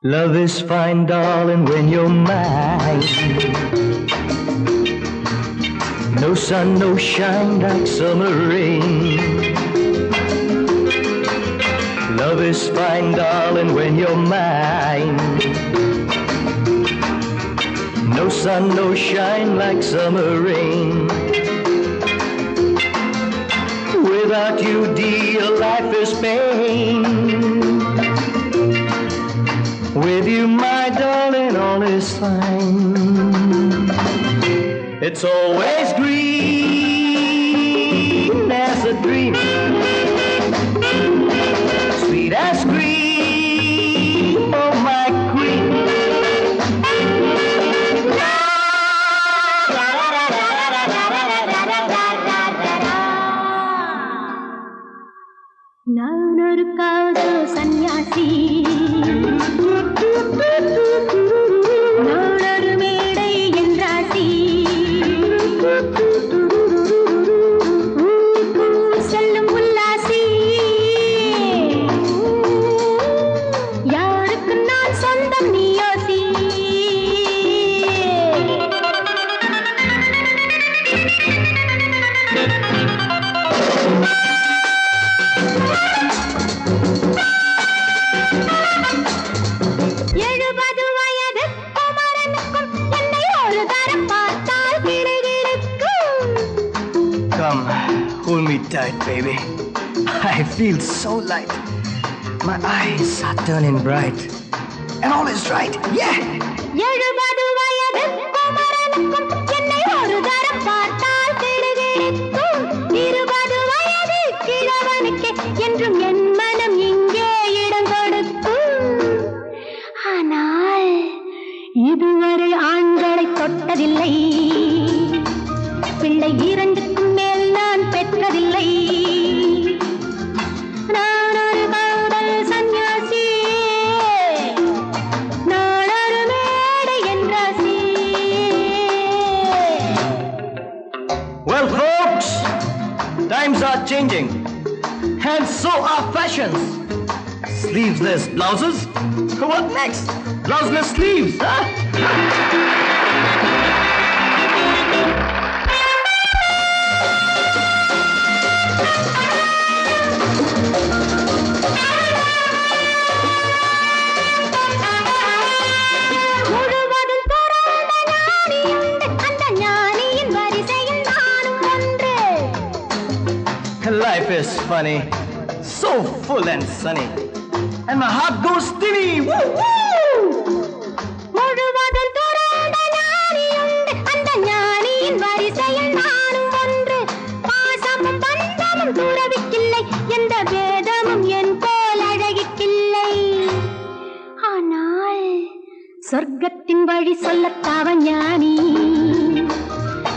Love is fine, darling, when you're mine. No sun, no shine like summer rain. Love is fine, darling, when you're mine. No sun, no shine like summer rain. Without you, dear, life is pain. With you, my darling, all is fine. It's always green as a dream, sweet as cream, oh my queen. நான் ஒரு காதோ சன்னியாசி, நான் ஒரு மேடை என்றாசி, செல்லும் உல்லாசி, யாருக்கு நான் சொந்தம் நீ யோசி. Come, hold me tight, baby. I feel so light. My eyes are turning bright. And all is right, yeah! 70 வயது குமரனுக்கும் என்னை ஒரு தரம் பார்த்தால் கிடுகிடுக்கும். 20 வயது கிழவனுக்கு என்றும் என் மனம் இங்கே இடம் கொடுக்கும். ஆனால் இதுவரை ஆண்களை தொட்டதில்லை, பிள்ளை 2க்கும் மேல் நான் பெற்றதில்லை. நான் ஒரு காதல் சன்னியாசி, நான் ஒரு மேடை என்றாசி. Well, folks, times are changing. And so are fashions. Sleeveless blouses? What next? Blouseless sleeves, huh? முழுவதும் துறந்த ஞானியுண்டு, அந்த ஞானியின் வரிசையில் நானும் ஒன்று. Life is funny, so full and sunny. And my heart goes steady. Woo, woo! முழுவதும் துறந்த ஞானியுண்டு, அந்த ஞானியின் வரிசையில் நானும் ஒன்று. பாசமும் பந்தமும் துறவிக்கில்லை, எந்த வேதமும் என் போல் அழகிக்கில்லை. ஆனால் சொர்க்கத்தின் வழி சொல்லத்தாவ ஞானி,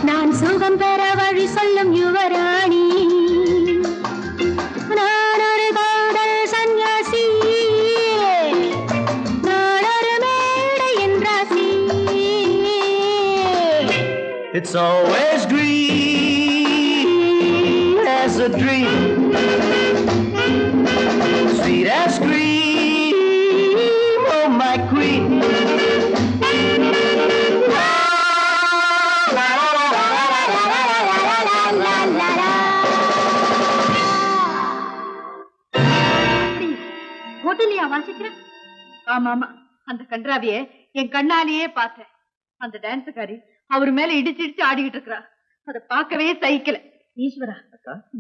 நான் சுகம் பெற வழி சொல்லும் யுவராணி. நான் ஒரு காதல் சன்னியாசி, நான் ஒரு மேடை என்றாசி. It's always green as a dream, sweet as cream, oh my queen. ஹோட்டலியா வாசிக்கிறேன்? ஆமா ஆமா, அந்த கன்றாவிய என் கண்ணாலேயே பார்த்தேன். அந்த டான்ஸுக்காரி அவர் மேல இடிச்சு இடிச்சு ஆடிக்கிட்டு இருக்கிறா. அதை பார்க்கவே சகிக்கல. ஈஸ்வரா,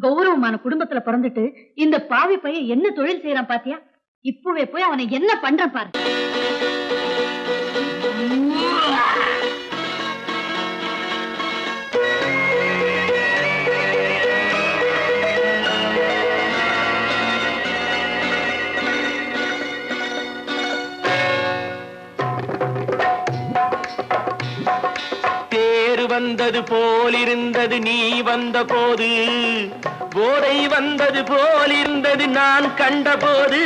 கௌரவமான குடும்பத்துல பிறந்துட்டு இந்த பாவி பையன் என்ன தொழில் செய்யறான் பாத்தியா? இப்பவே போய் அவனை என்ன பண்றான் பாரு. தேர் வந்தது போலிருந்தது நீ வந்த போது, போதை வந்தது போலிருந்தது நான் கண்டபோது.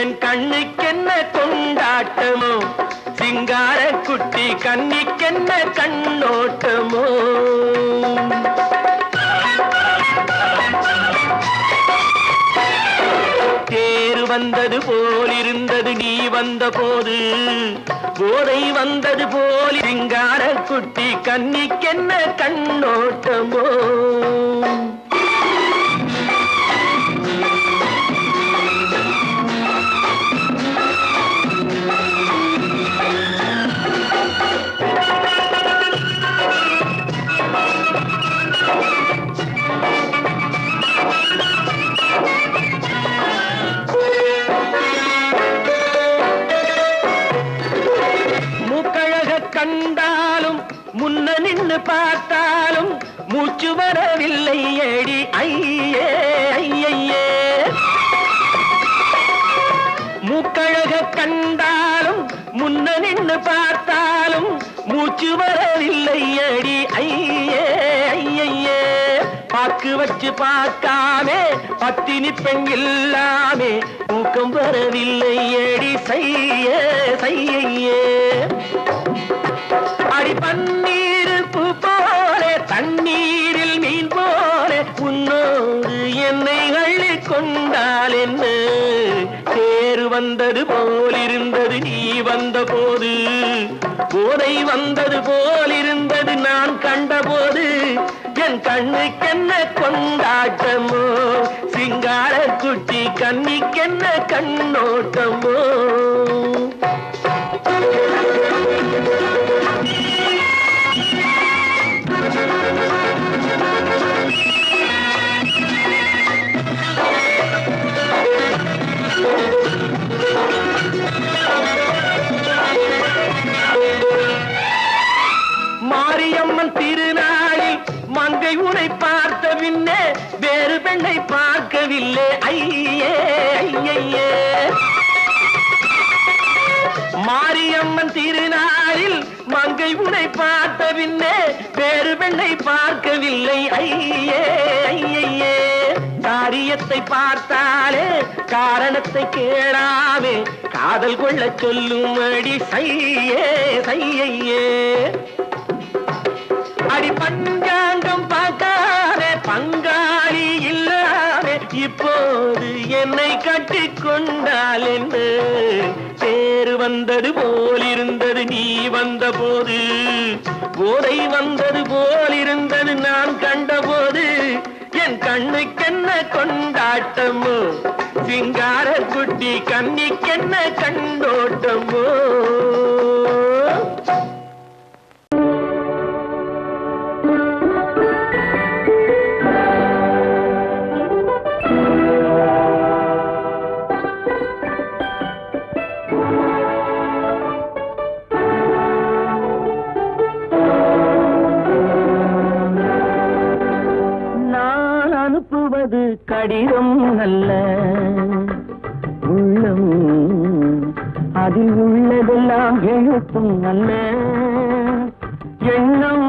என் கண்ணுக்கென்ன கொண்டாட்டமோ, சிங்கார குட்டி கண்ணிக்கென்ன கண்ணோட்டமோ. தேர் வந்தது போலிருந்தது நீ வந்த போது, போதை வந்தது போல் சிங்கார குட்டி கண்ணிக்கென்ன கண்ணோட்டமோ. வரவில்லை ஏடி ஐயே ஐயே. மூக்கழக கண்டாலும் முன்ன நின்னு பார்த்தாலும் மூச்சு வரவில்லை அடி ஐயே ஐயே. பாக்கு வச்சு பார்க்காமே பத்தினி பெண் இல்லாமே தூக்கம் வரவில்லை அடி செய்ய செய்யே. அடி பன்னீர் பூ போல தண்ணீரில் மீன் போல உன்னோடு என்னை அள்ளி கொண்டால் என்ன. தேர் வந்தது போலிருந்தது நீ வந்த போது, போதை வந்தது போலிருந்தது நான் கண்டபோது. என் கண்ணுக்கென்ன கொண்டாட்டமோ சிங்கார குட்டி கண்ணிக்கென்ன கண்ணோட்டமோ. மாரியம்மன் திருநாளில் மங்கை உனை பார்த்த பின்னே வேறு பெண்ணை பார்க்கவில்லை ஐயே ஐயே. மாரியம்மன் திருநாளில் மங்கை உனை பார்த்த பின்னே வேறு பெண்ணை பார்க்கவில்லை ஐயே ஐயே. காரியத்தை பார்த்தாலே காரணத்தை கேளாமே காதல் கொள்ள சொல்லும்படி செய்யே செய்யே. அடி பஞ்சாங்கம் பார்க்காதே பங்காளி இல்லாமே இப்போது என்னை கட்டி கொண்டால் என்று. தேர் வந்தது போலிருந்தது நீ வந்த போது, போதை வந்தது போலிருந்தது நான் கண்டபோது. என் கண்ணுக்கென்ன கொண்டாட்டமோ சிங்கார குட்டி கண்ணிக்கென்ன கண்டோட்டமோ. கடிதம் நல்ல உள்ளம் அதில் உள்ளதெல்லாம் எழுத்தும் நல்ல எண்ணம்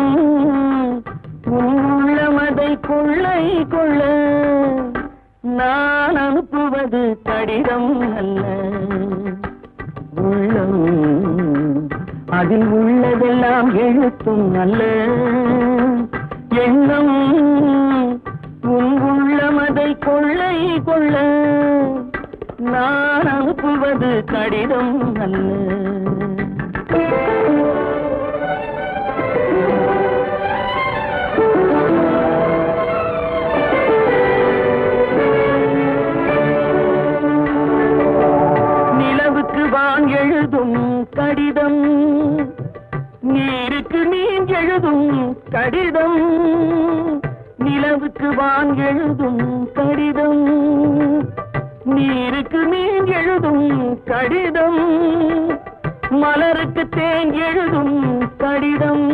உள்ளமதை கொள்ளை கொள்ள. நான் அனுப்புவது கடிதம் அல்ல உள்ளம் அதில் உள்ளதெல்லாம் எழுத்தும் நல்ல எண்ணம் உள்ளமதை கொள்ளை கொள்ள. நான் அனுப்புவது கடிதம் அல்ல. நிலவுக்கு வான் எழுதும் கடிதம், நீருக்கு நீர் எழுதும் கடிதம். நிலவுக்கு வான் எழுதும் கடிதம், நீருக்கு நீர் எழுதும் கடிதம். மலருக்கு தேன் எழுதும் கடிதம்,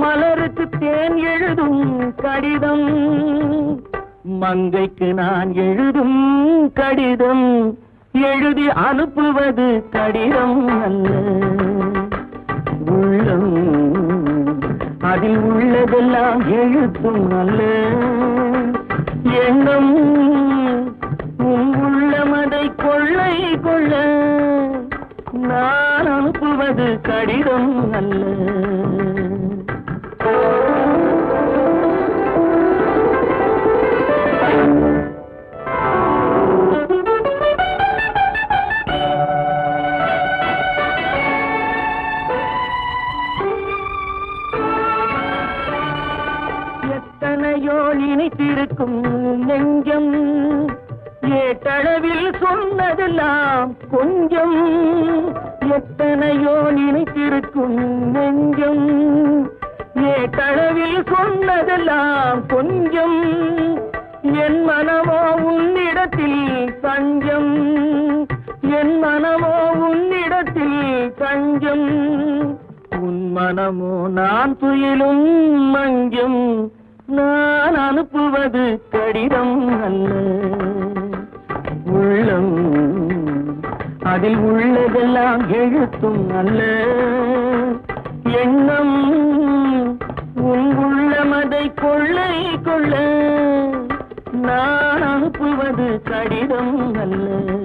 மலருக்கு தேன் எழுதும் கடிதம். மங்கைக்கு நான் எழுதும் கடிதம், எழுதி அனுப்புவது கடிதம் அல்ல. உள்ளம் அதில் உள்ளதெல்லாம் எழுத்தும் நல்ல எண்ணம் உள்ளமதை கொள்ளை கொள்ள. நான் அனுப்புவது கடிதம் அல்ல. எத்தனையோ நினைத்திருக்கும் நெஞ்சம் ஏட்டளவில் சொன்னதெல்லாம் கொஞ்சம். எத்தனையோ நினைத்திருக்கும் நெஞ்சம் ஏட்டளவில் சொன்னதெல்லாம் கொஞ்சம். என் மனமோ உன்னிடத்தில் தஞ்சம், என் மனமோ உன்னிடத்தில் தஞ்சம். உன் மனமோ நான் துயிலும் மஞ்சம், நான் அனுப்புவது கடிதம் அல்ல, உள்ளம் அதில் உள்ளதெல்லாம் எழுத்தும் அல்ல. எண்ணம் உன் உள்ளமதை கொள்ளை கொள்ள, நான் அனுப்புவது கடிதம் அல்ல.